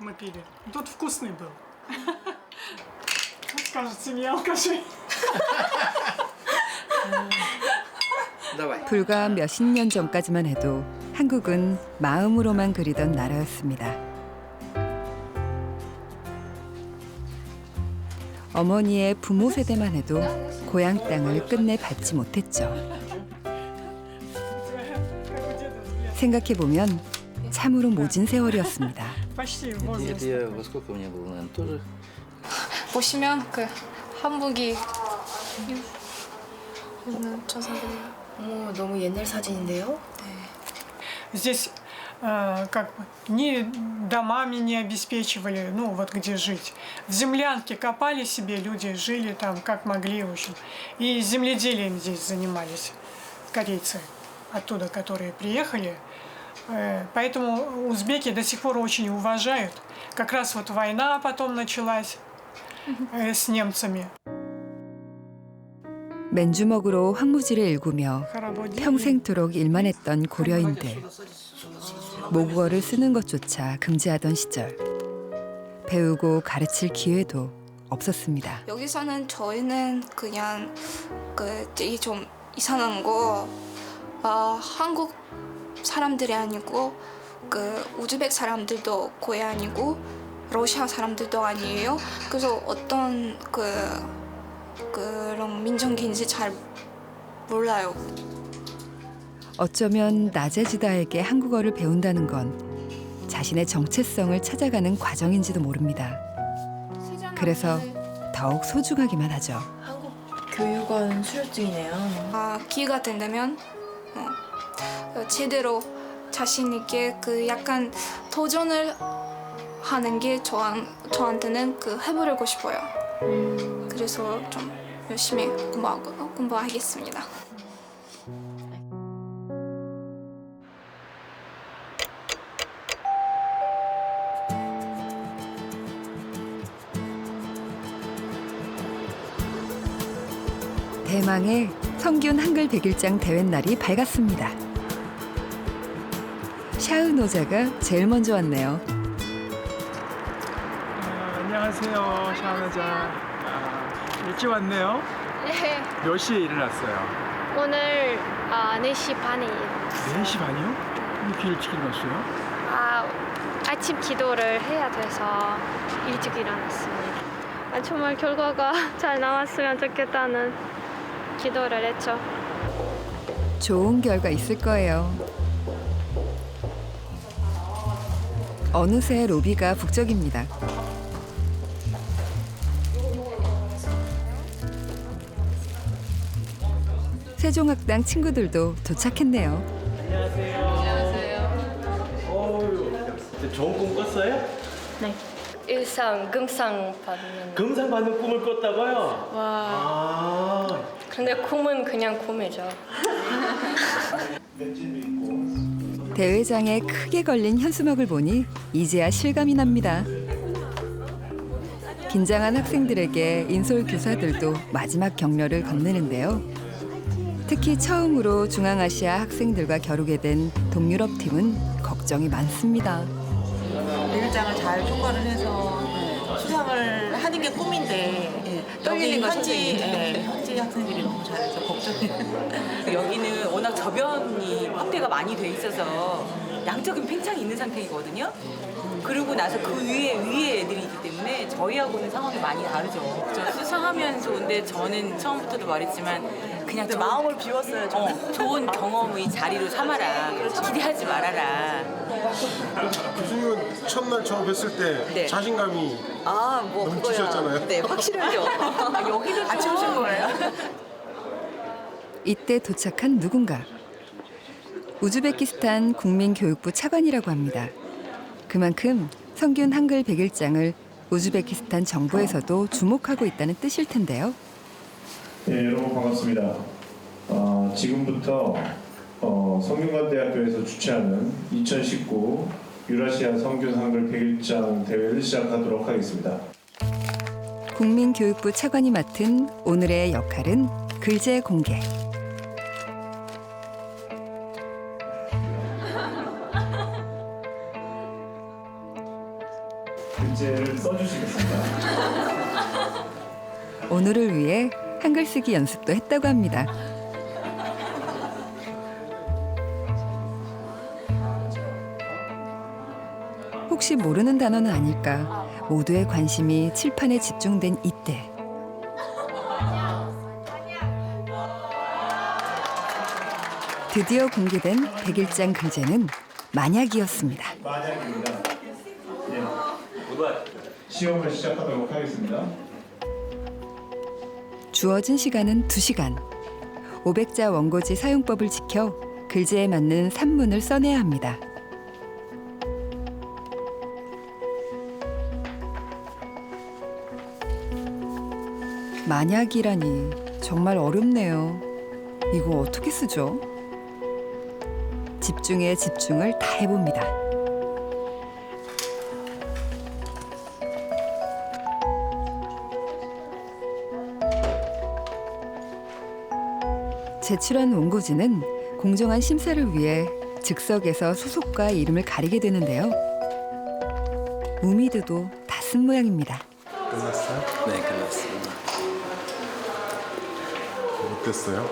[SPEAKER 15] Мы пили. Тут вкусный был. Кажется, не алкаши.
[SPEAKER 1] 불과 몇십 년 전까지만 해도 한국은 마음으로만 그리던 나라였습니다. 어머니의 부모 세대만 해도 고향 땅을 끝내 밟지 못했죠. 생각해보면 참으로 모진 세월이었습니다.
[SPEAKER 25] 보시면 그 한복이
[SPEAKER 22] 어머, 너무 옛날 사진인데요?
[SPEAKER 15] Здесь как ни домами не обеспечивали, ну вот где жить. В землянке копали себе, люди жили там как могли, в общем. И земледелием здесь занимались корейцы оттуда, которые приехали. Поэтому узбеки до сих пор очень уважают. Как раз вот война потом началась с немцами.
[SPEAKER 1] 맨주먹으로 황무지를 일구며 평생토록 일만 했던 고려인들. 모국어를 쓰는 것조차 금지하던 시절. 배우고 가르칠 기회도 없었습니다.
[SPEAKER 25] 여기서는 저희는 그냥 이게 좀 이상한 거 한국 사람들이 아니고 우즈벡 사람들도 거의 아니고 러시아 사람들도 아니에요. 그래서 어떤 그런 민족인지 잘 몰라요.
[SPEAKER 1] 어쩌면 나제지다에게 한국어를 배운다는 건 자신의 정체성을 찾아가는 과정인지도 모릅니다. 그래서 더욱 소중하기만 하죠.
[SPEAKER 22] 교육원 수료증이네요.
[SPEAKER 25] 기회가 된다면 제대로 자신 있게 약간 도전을 하는 게 저한테는 해보려고 싶어요. 그래서 좀 열심히 공부하겠습니다.
[SPEAKER 1] 대망의 성균 한글 100일장 대회 날이 밝았습니다. 샤흐노자가 제일 먼저 왔네요.
[SPEAKER 15] 안녕하세요, 샤흐노자. 일찍 왔네요.
[SPEAKER 25] 네.
[SPEAKER 15] 몇 시에 일어났어요?
[SPEAKER 25] 오늘 4시 반이에요.
[SPEAKER 15] 4시 반이요? 이렇게 일찍 일어났어요?
[SPEAKER 25] 아침 기도를 해야 돼서 일찍 일어났습니다. 정말 결과가 잘 나왔으면 좋겠다는 기도를 했죠.
[SPEAKER 1] 좋은 결과 있을 거예요. 어느새 로비가 북적입니다. 세종학당 친구들도 도착했네요.
[SPEAKER 4] 좋은 꿈 꿨어요?
[SPEAKER 22] 네. 일상 금상 받는.
[SPEAKER 4] 금상 받는 꿈을 꿨다고요?
[SPEAKER 22] 와. 근데 꿈은 그냥 꿈이죠.
[SPEAKER 1] 대회장에 크게 걸린 현수막을 보니 이제야 실감이 납니다. 긴장한 학생들에게 인솔 교사들도 마지막 격려를 건네는데요. 특히 처음으로 중앙아시아 학생들과 겨루게 된 동유럽 팀은 걱정이 많습니다.
[SPEAKER 19] 100일장을 잘 통과를 해서 수상을 하는 게 꿈인데
[SPEAKER 5] 떨리는 거
[SPEAKER 19] 현지 학생들이 너무 잘해서 걱정해요.
[SPEAKER 5] 여기는 워낙 저변이 확대가 많이 돼 있어서 양적인 팽창이 있는 상태이거든요.
[SPEAKER 9] 그리고 나서 그 위에 애들이기 때문에 저희하고는 상황이 많이 다르죠. 저 수상하면 좋은데 저는 처음부터도 말했지만 그냥
[SPEAKER 19] 마음을 비웠어요.
[SPEAKER 9] 좋은 경험의 자리로 삼아라. 기대하지 말아라.
[SPEAKER 23] 교수님은 첫날 처음 뵀을 때
[SPEAKER 9] 네.
[SPEAKER 23] 자신감이
[SPEAKER 5] 뭐
[SPEAKER 23] 넘치셨잖아요.
[SPEAKER 5] 네, 확실하죠.
[SPEAKER 9] 여기를 같이 오신 거예요?
[SPEAKER 1] 이때 도착한 누군가. 우즈베키스탄 국민교육부 차관이라고 합니다. 그만큼 성균 한글 100일장을 우즈베키스탄 정부에서도 주목하고 있다는 뜻일 텐데요.
[SPEAKER 3] 네, 여러분 반갑습니다. 지금부터 성균관대학교에서 주최하는 2019 유라시아 성균 한글 100일장 대회를 시작하도록 하겠습니다.
[SPEAKER 1] 국민교육부 차관이 맡은 오늘의 역할은 글제 공개.
[SPEAKER 3] 글제를 써주시겠습니다.
[SPEAKER 1] 오늘을 위해 한글 쓰기 연습도 했다고 합니다. 혹시 모르는 단어는 아닐까 모두의 관심이 칠판에 집중된 이때. 드디어 공개된 100일장 글제는 만약이었습니다.
[SPEAKER 3] 만약입니다. 네. 시험을 시작하도록 하겠습니다.
[SPEAKER 1] 주어진 시간은 2시간. 500자 원고지 사용법을 지켜 글제에 맞는 산문을 써내야 합니다. 만약이라니 정말 어렵네요. 이거 어떻게 쓰죠? 집중에 집중을 다 해봅니다. 제출한 원고지는 공정한 심사를 위해 즉석에서 소속과 이름을 가리게 되는데요. 우미드도 다 쓴 모양입니다.
[SPEAKER 23] 끝났어요?
[SPEAKER 7] 네, 끝났습니다.
[SPEAKER 23] 어땠어요?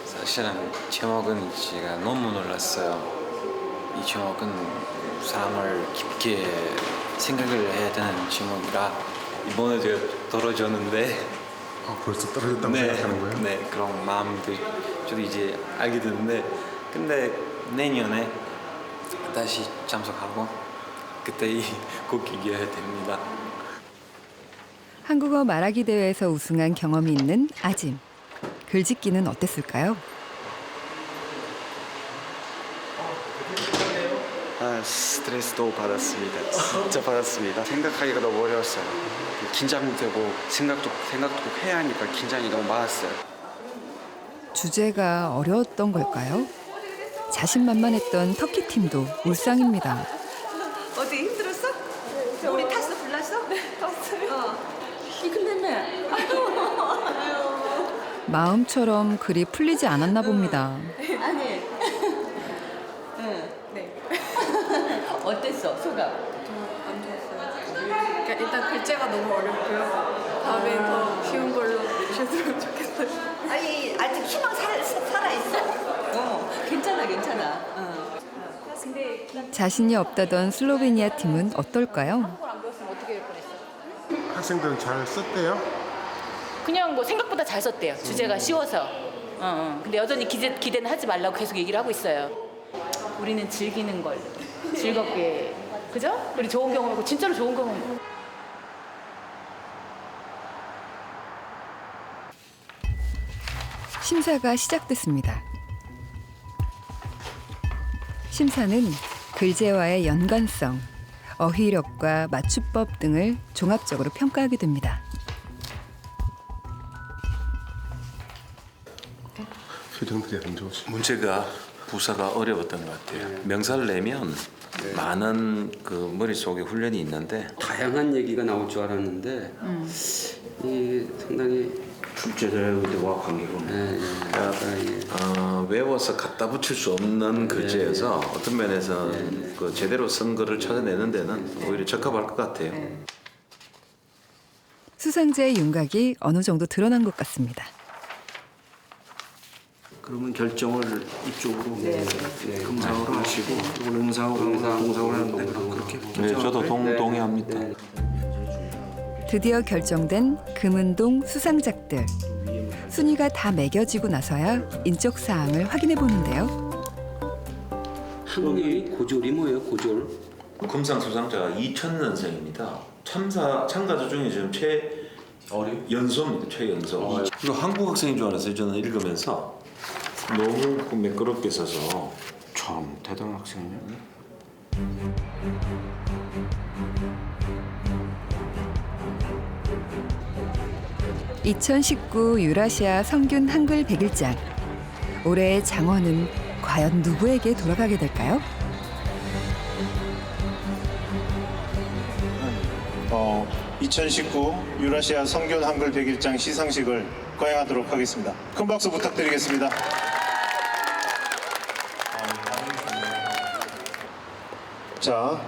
[SPEAKER 7] 사실은 제목은 제가 너무 놀랐어요. 이 제목은 사람을 깊게 생각을 해야 되는 제목이라 이번에 제가 떨어졌는데
[SPEAKER 23] 벌써 떨어졌다고 생각하는 거예요?
[SPEAKER 7] 네, 그런 마음도 저도 이제 알게 됐는데 근데 내년에 다시 참석하고 그때 꼭 이겨야 됩니다.
[SPEAKER 1] 한국어 말하기 대회에서 우승한 경험이 있는 아짐. 글짓기는 어땠을까요?
[SPEAKER 12] 스트레스도 받았습니다. 진짜 받았습니다. 생각하기가 너무 어려웠어요. 긴장도 되고 생각도 꼭 해야 하니까 긴장이 너무 많았어요.
[SPEAKER 1] 주제가 어려웠던 걸까요? 자신만만했던 터키 팀도 울상입니다.
[SPEAKER 5] 어떻게 힘들었어? 우리 탔어? 불났어? 네, 탔어요. 이근데네.
[SPEAKER 1] 마음처럼 글이 풀리지 않았나 봅니다.
[SPEAKER 5] 아니. 네. 어땠어? 소감?
[SPEAKER 22] 안 좋았어요. 그러니까 일단 글자가 너무 어렵고요. 다음에 더 쉬운 걸로 주셨으면 좋겠어요.
[SPEAKER 5] 아니 아직 희망 살아있어. 괜찮아.
[SPEAKER 1] 자신이 없다던 슬로베니아 팀은 어떨까요?
[SPEAKER 23] 학생들은 잘 썼대요?
[SPEAKER 9] 그냥 뭐 생각보다 잘 썼대요. 주제가 쉬워서. 근데 여전히 기대는 하지 말라고 계속 얘기를 하고 있어요. 우리는 즐기는 걸 즐겁게, 그죠? 우리 좋은 경험이고 진짜로 좋은 경험.
[SPEAKER 1] 심사가 시작됐습니다. 심사는 글제와의 연관성, 어휘력과 맞춤법 등을 종합적으로 평가하게 됩니다.
[SPEAKER 23] 표정들이 안 좋으시네.
[SPEAKER 18] 문제가 부사가 어려웠던 것 같아요. 명사를 내면 많은 그 머릿속에 훈련이 있는데
[SPEAKER 24] 다양한 얘기가 나올 줄 알았는데 이 상당히 출제자와 관계가
[SPEAKER 18] 외워서 갖다 붙일 수 없는 글자여서 어떤 면에서 그 제대로 쓴 거를 찾아내는 데는 오히려 적합할 것 같아요.
[SPEAKER 1] 수상자의 윤곽이 어느 정도 드러난 것 같습니다.
[SPEAKER 2] 그러면 결정을 이쪽으로 금상으로 하시고 이걸 은상으로 하고 동상으로 하는데 그렇게
[SPEAKER 18] 네, 저도 동의합니다.
[SPEAKER 1] 드디어 결정된 금은동 수상작들. 순위가 다 매겨지고 나서야 인적 사항을 확인해 보는데요.
[SPEAKER 2] 한국의 고졸이 뭐예요? 고졸?
[SPEAKER 18] 금상 수상자가 2000년생입니다. 참가자 중에 지금 최연소입니다. 최연소. 이거 한국 학생인 줄 알았어요. 저는 읽으면서 너무 매끄럽게 써서
[SPEAKER 2] 참 대단한 학생이네.
[SPEAKER 1] 2019 유라시아 성균 한글 100일장. 올해의 장원은 과연 누구에게 돌아가게 될까요?
[SPEAKER 3] 2019 유라시아 성균 한글 100일장 시상식을 거행하도록 하겠습니다. 큰 박수 부탁드리겠습니다. 자,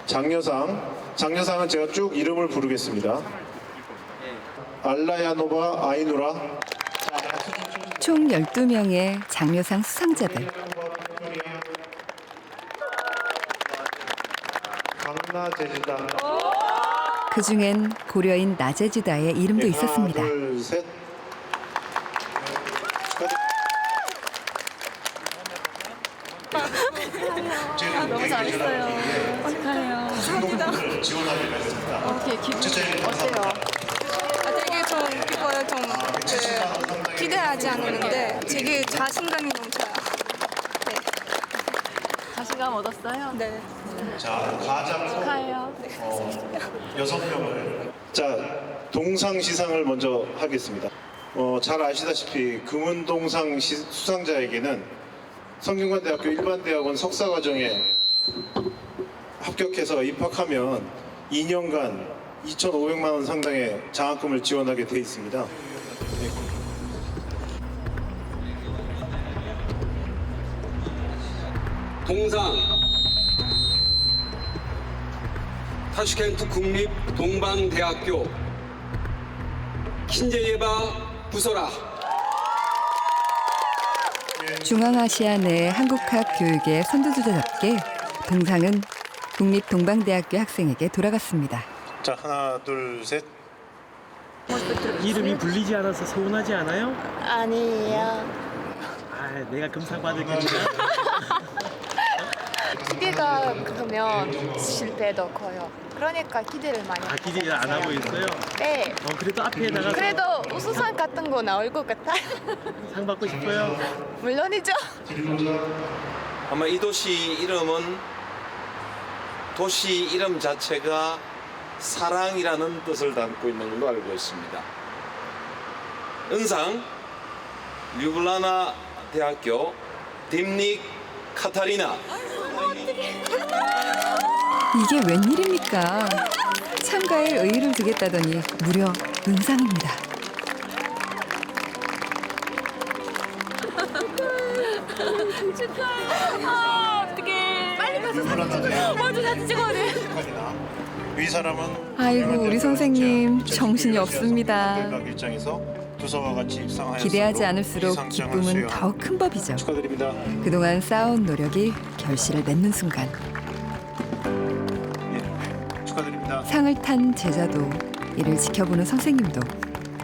[SPEAKER 3] 장려상은 제가 쭉 이름을 부르겠습니다. 알라야노바 아이누라.
[SPEAKER 1] 총 12명의 장려상 수상자들.
[SPEAKER 3] 강나제지다.
[SPEAKER 1] 그중엔 고려인 나제지다의 이름도 있었습니다.
[SPEAKER 3] 하나, 둘, 셋.
[SPEAKER 17] 너무 잘했어요. 어떡해요.
[SPEAKER 3] 감사합니다. 지원하기로 했습니다.
[SPEAKER 17] 어떻게 기분 어때요?
[SPEAKER 22] 되게 좀 기뻐요. 좀 기대하지 않았는데 되게 자신감이 넘쳐요. 네.
[SPEAKER 17] 자신감 얻었어요?
[SPEAKER 22] 네.
[SPEAKER 3] 자, 가장
[SPEAKER 17] 축하해요.
[SPEAKER 3] 6명을. 자, 동상시상을 먼저 하겠습니다. 잘 아시다시피 금은동상 수상자에게는 성균관대학교 일반대학원 석사과정에 합격해서 입학하면 2년간 2,500만 원 상당의 장학금을 지원하게 돼 있습니다.
[SPEAKER 24] 동상 타슈켄트 국립 동방대학교 킨제예바 부소라.
[SPEAKER 1] 중앙아시아 내 한국학 교육의 선두주자답게 동상은 국립동방대학교 학생에게 돌아갔습니다.
[SPEAKER 3] 자, 하나, 둘, 셋.
[SPEAKER 6] 이름이 불리지 않아서 서운하지 않아요?
[SPEAKER 25] 아니에요.
[SPEAKER 6] 아, 내가 금상 받을 거니까.
[SPEAKER 25] 기대가 크면 실패도 커요. 그러니까 기대를 많이
[SPEAKER 6] 아, 기대 안 하고 있어요?
[SPEAKER 25] 네.
[SPEAKER 6] 그래도 앞에 나가서
[SPEAKER 25] 그래도 우수상 같은 거 나올 것 같아요.
[SPEAKER 6] 상 받고 싶어요?
[SPEAKER 25] 물론이죠.
[SPEAKER 18] 아마 이 도시 이름은 도시 이름 자체가 사랑이라는 뜻을 담고 있는 걸로 알고 있습니다. 은상 류블라나 대학교 딤닉 카타리나.
[SPEAKER 1] 이게 웬일입니까? 참가에 의의를 두겠다더니 무려 은상입니다.
[SPEAKER 17] 축하해요. 아, 어떡해. 빨리 가서 사진 찍어. 먼저 사진 찍어야 돼.
[SPEAKER 3] 이 사람은
[SPEAKER 1] 아이고 우리 선생님 정신이 없습니다.
[SPEAKER 3] 일장에서 두서와 같이 입상하였으므로
[SPEAKER 1] 기대하지 않을수록
[SPEAKER 3] 이 상장을
[SPEAKER 1] 기쁨은
[SPEAKER 3] 수여합니다.
[SPEAKER 1] 더욱 큰 법이죠.
[SPEAKER 3] 축하드립니다.
[SPEAKER 1] 그동안 쌓아온 노력이 결실을 맺는 순간
[SPEAKER 3] 축하드립니다.
[SPEAKER 1] 상을 탄 제자도 이를 지켜보는 선생님도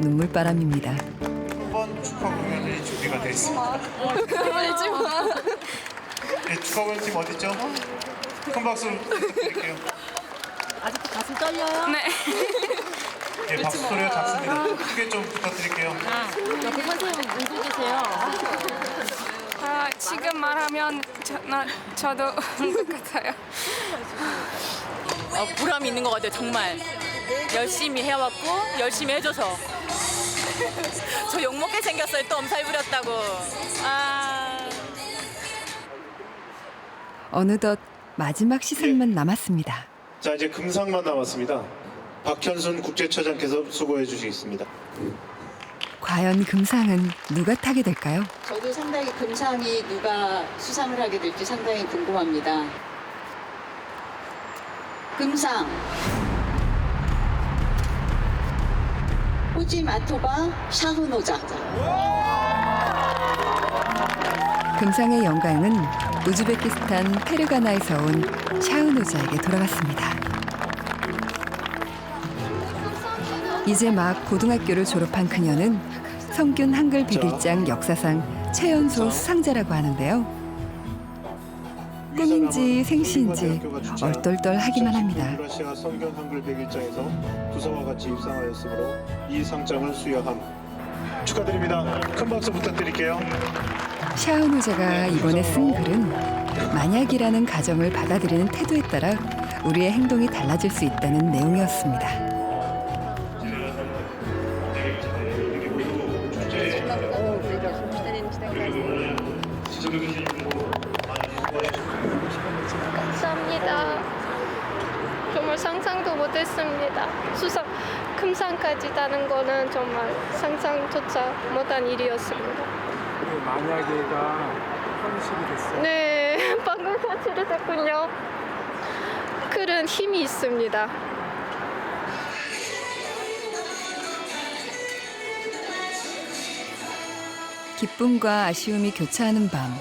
[SPEAKER 1] 눈물바람입니다.
[SPEAKER 3] 한번 축하 공연이 준비가 되어 있습니다.
[SPEAKER 17] 그러지 마.
[SPEAKER 3] 네, 축하 공연팀 어디죠? 큰 박수 부탁드릴게요.
[SPEAKER 17] 아직도 가슴 떨려요?
[SPEAKER 22] 네.
[SPEAKER 3] 예, 박수 소리가 작습니다. 크게 좀 부탁드릴게요.
[SPEAKER 17] 옆에 선생님 울고 계세요.
[SPEAKER 22] 아, 지금 말하면 저도 울 것 같아요.
[SPEAKER 9] 보람이 있는 것 같아요. 정말 열심히 해왔고 열심히 해줘서 저 욕먹게 생겼어요. 또 엄살 부렸다고.
[SPEAKER 1] 어느덧 마지막 시상만 남았습니다.
[SPEAKER 3] 자, 이제 금상만 남았습니다. 박현순 국제처장께서 수고해 주시겠습니다.
[SPEAKER 1] 과연 금상은 누가 타게 될까요?
[SPEAKER 13] 저도 상당히 금상이 누가 수상을 하게 될지 상당히 궁금합니다. 금상 호지마토바 샤흐노자.
[SPEAKER 1] 금상의 영광은 우즈베키스탄 페르가나에서 온 샤흐노자에게 돌아갔습니다. 이제 막 고등학교를 졸업한 그녀는 성균 한글 101장 역사상 최연소 수상자라고 하는데요. 꿈인지 생시인지 얼떨떨하기만 합니다.
[SPEAKER 3] 유라시아 성균 한글 101장에서 두사와 같이 입상하였으므로 이 상장을 수여함. 축하드립니다. 큰 박수 부탁드릴게요.
[SPEAKER 1] 샤흐노자가 이번에 쓴 글은 만약이라는 가정을 받아들이는 태도에 따라 우리의 행동이 달라질 수 있다는 내용이었습니다.
[SPEAKER 8] 감사합니다. 정말 상상도 못했습니다. 금상까지 따는 거는 정말 상상조차 못한 일이었습니다.
[SPEAKER 10] 만약에가 현실이 됐어요.
[SPEAKER 8] 네, 방금 현실이 됐군요. 글은 힘이 있습니다.
[SPEAKER 1] 기쁨과 아쉬움이 교차하는 밤.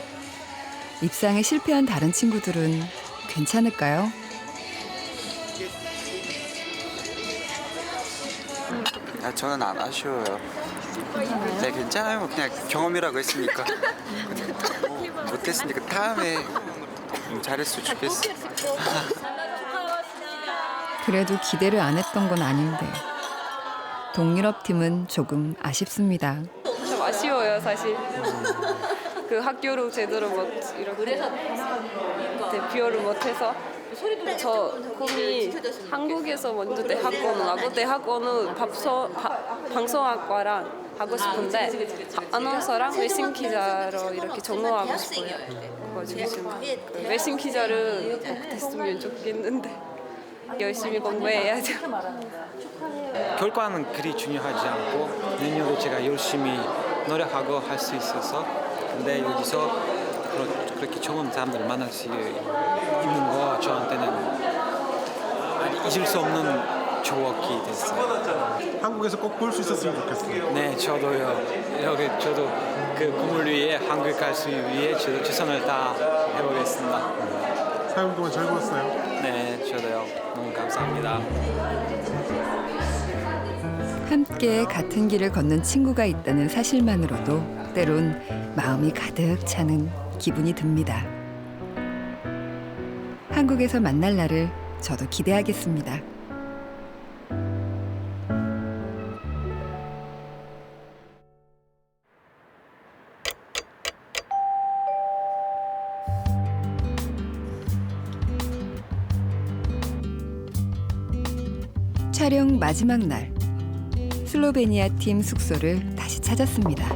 [SPEAKER 1] 입상에 실패한 다른 친구들은 괜찮을까요?
[SPEAKER 12] 저는 안 아쉬워요. 네, 괜찮아요. 그냥 경험이라고 했으니까. 못했으니까 다음에 잘했으면 좋겠어.
[SPEAKER 1] 그래도 기대를 안 했던 건 아닌데 동유럽팀은 조금 아쉽습니다.
[SPEAKER 22] 좀 아쉬워요, 사실. 그 학교를 제대로 못 이렇게 대표를 못해서 저 꿈이 한국에서 먼저 대학원하고 대학원은 방송학과랑 하고 싶은데 아나운서랑 외신 기자로 이렇게 전공하고 싶어요. 그래가지고 지금 외신 기자를 꼭 됐으면 좋겠는데 열심히 공부해야죠.
[SPEAKER 7] 결과는 그리 중요하지 않고 내년도 제가 열심히 노력하고 할 수 있어서 근데 여기서 그렇게 좋은 사람들을 만날 수 있는 거 저한테는 잊을 수 없는 추억이 됐어요.
[SPEAKER 23] 한국에서 꼭 볼 수 있었으면 좋겠어요.
[SPEAKER 7] 네, 저도요. 여기 저도 그 꿈을 위해 한국 갈 수 위해 저도 최선을 다 해보겠습니다.
[SPEAKER 23] 사용 동안 잘 보았어요?
[SPEAKER 7] 네, 저도요. 너무 감사합니다.
[SPEAKER 1] 함께 같은 길을 걷는 친구가 있다는 사실만으로도 때론 마음이 가득 차는 기분이 듭니다. 한국에서 만날 날을 저도 기대하겠습니다. 촬영 마지막 날, 슬로베니아 팀 숙소를 다시 찾았습니다.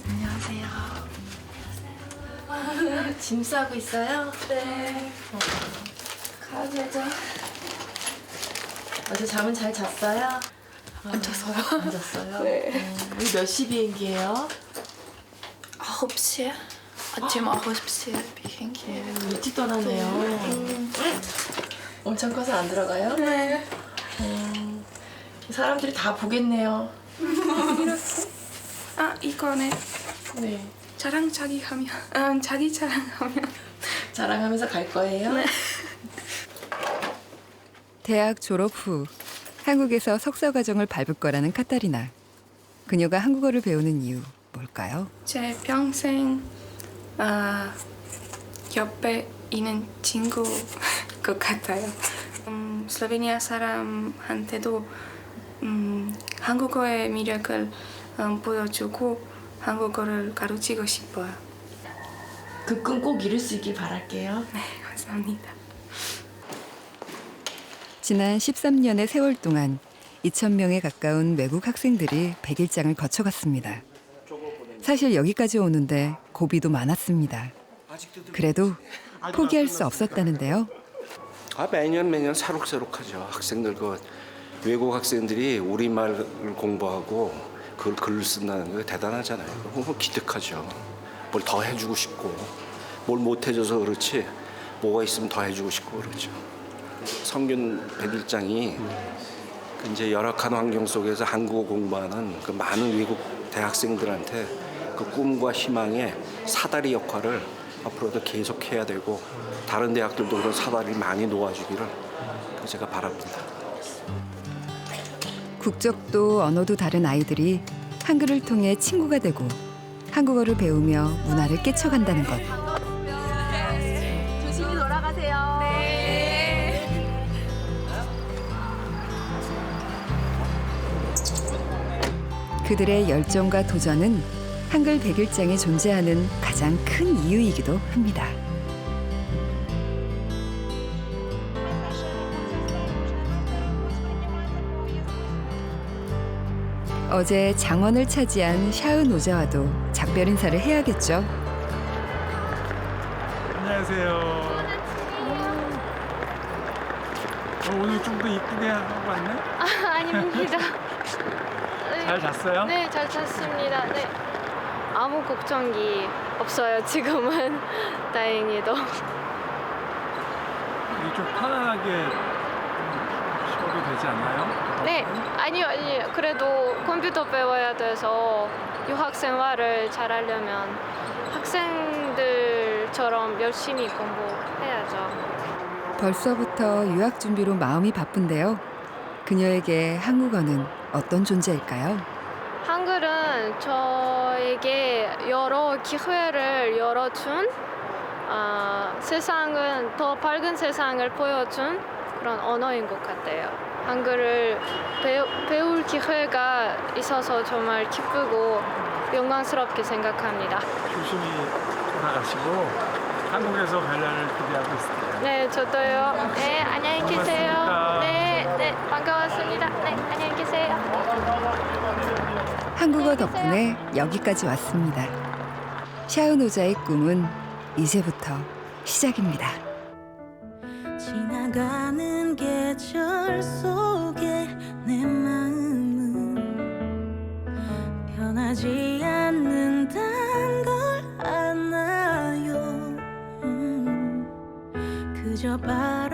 [SPEAKER 14] 안녕하세요. 짐 싸고 있어요?
[SPEAKER 8] 네. 가야죠.
[SPEAKER 14] 어제 잠은 잘 잤어요?
[SPEAKER 8] 안 잤어요.
[SPEAKER 14] 안 잤어요?
[SPEAKER 8] 네.
[SPEAKER 14] 우리 몇 시 비행기예요?
[SPEAKER 8] 9시에? 아침 9시에 비행기예요.
[SPEAKER 14] 일찍 떠나네요. 엄청 커서 안 들어가요?
[SPEAKER 8] 네.
[SPEAKER 14] 사람들이 다 보겠네요.
[SPEAKER 22] 아, 이거네.
[SPEAKER 14] 네.
[SPEAKER 22] 자기 자랑하면.
[SPEAKER 14] 자랑하면서 갈 거예요?
[SPEAKER 22] 네.
[SPEAKER 1] 대학 졸업 후 한국에서 석사 과정을 밟을 거라는 카타리나. 그녀가 한국어를 배우는 이유 뭘까요?
[SPEAKER 22] 제 평생 옆에 있는 친구 것 같아요. 슬로베니아 사람한테도 한국어의 매력을 보여주고 한국어를 가르치고 싶어요.
[SPEAKER 14] 그 꿈 꼭 이룰 수 있길 바랄게요.
[SPEAKER 22] 네, 감사합니다.
[SPEAKER 1] 지난 13년의 세월 동안 2,000명에 가까운 외국 학생들이 101장을 거쳐갔습니다. 사실 여기까지 오는데 고비도 많았습니다. 그래도 포기할 수 없었다는데요.
[SPEAKER 2] 매년 새록새록하죠. 학생들 외국 학생들이 우리말을 공부하고 그걸 글을 쓴다는 게 대단하잖아요. 너무 기특하죠. 뭘 더 해주고 싶고 뭘 못 해줘서 그렇지 뭐가 있으면 더 해주고 싶고 그렇죠. 성균 101장이 이제 열악한 환경 속에서 한국어 공부하는 그 많은 외국 대학생들한테 그 꿈과 희망의 사다리 역할을 앞으로도 계속해야 되고 다른 대학들도 그런 사다리를 많이 놓아주기를 제가 바랍니다.
[SPEAKER 1] 국적도 언어도 다른 아이들이 한글을 통해 친구가 되고 한국어를 배우며 문화를 깨쳐간다는 것.
[SPEAKER 17] 조심히 돌아가세요. 네.
[SPEAKER 1] 그들의 열정과 도전은 한글 100일장에 존재하는 가장 큰 이유이기도 합니다. 어제 장원을 차지한 샤은 오자와도 작별 인사를 해야겠죠.
[SPEAKER 23] 안녕하세요. 오늘 좀 더 이쁘게 하고 왔네?
[SPEAKER 8] 아닙니다.
[SPEAKER 23] 잘 잤어요?
[SPEAKER 8] 네, 잘 잤습니다. 네. 아무 걱정이 없어요. 지금은 다행히도.
[SPEAKER 23] 이게 좀 편안하게 쉬어도 되지 않나요?
[SPEAKER 8] 네, 아니요. 그래도 컴퓨터 배워야 돼서 유학 생활을 잘하려면 학생들처럼 열심히 공부해야죠.
[SPEAKER 1] 벌써부터 유학 준비로 마음이 바쁜데요. 그녀에게 한국어는 어떤 존재일까요?
[SPEAKER 8] 한글은 저에게 여러 기회를 열어준 세상은 더 밝은 세상을 보여준 그런 언어인 것 같아요. 한글을 배울 기회가 있어서 정말 기쁘고 영광스럽게 생각합니다.
[SPEAKER 23] 조심히 돌아가시고 한국에서 관련을 기대하고 있습니다.
[SPEAKER 8] 네, 저도요. 네, 안녕히 계세요.
[SPEAKER 23] 고맙습니다.
[SPEAKER 8] 네, 반가웠습니다. 네, 안녕히 계세요.
[SPEAKER 1] 한국어 덕분에 여기까지 왔습니다. 샤은 오자의 꿈은 이제부터 시작입니다.
[SPEAKER 11] 지나가는 계절 속에 내 마음은 변하지 않는단 걸 아나요. 그저 바라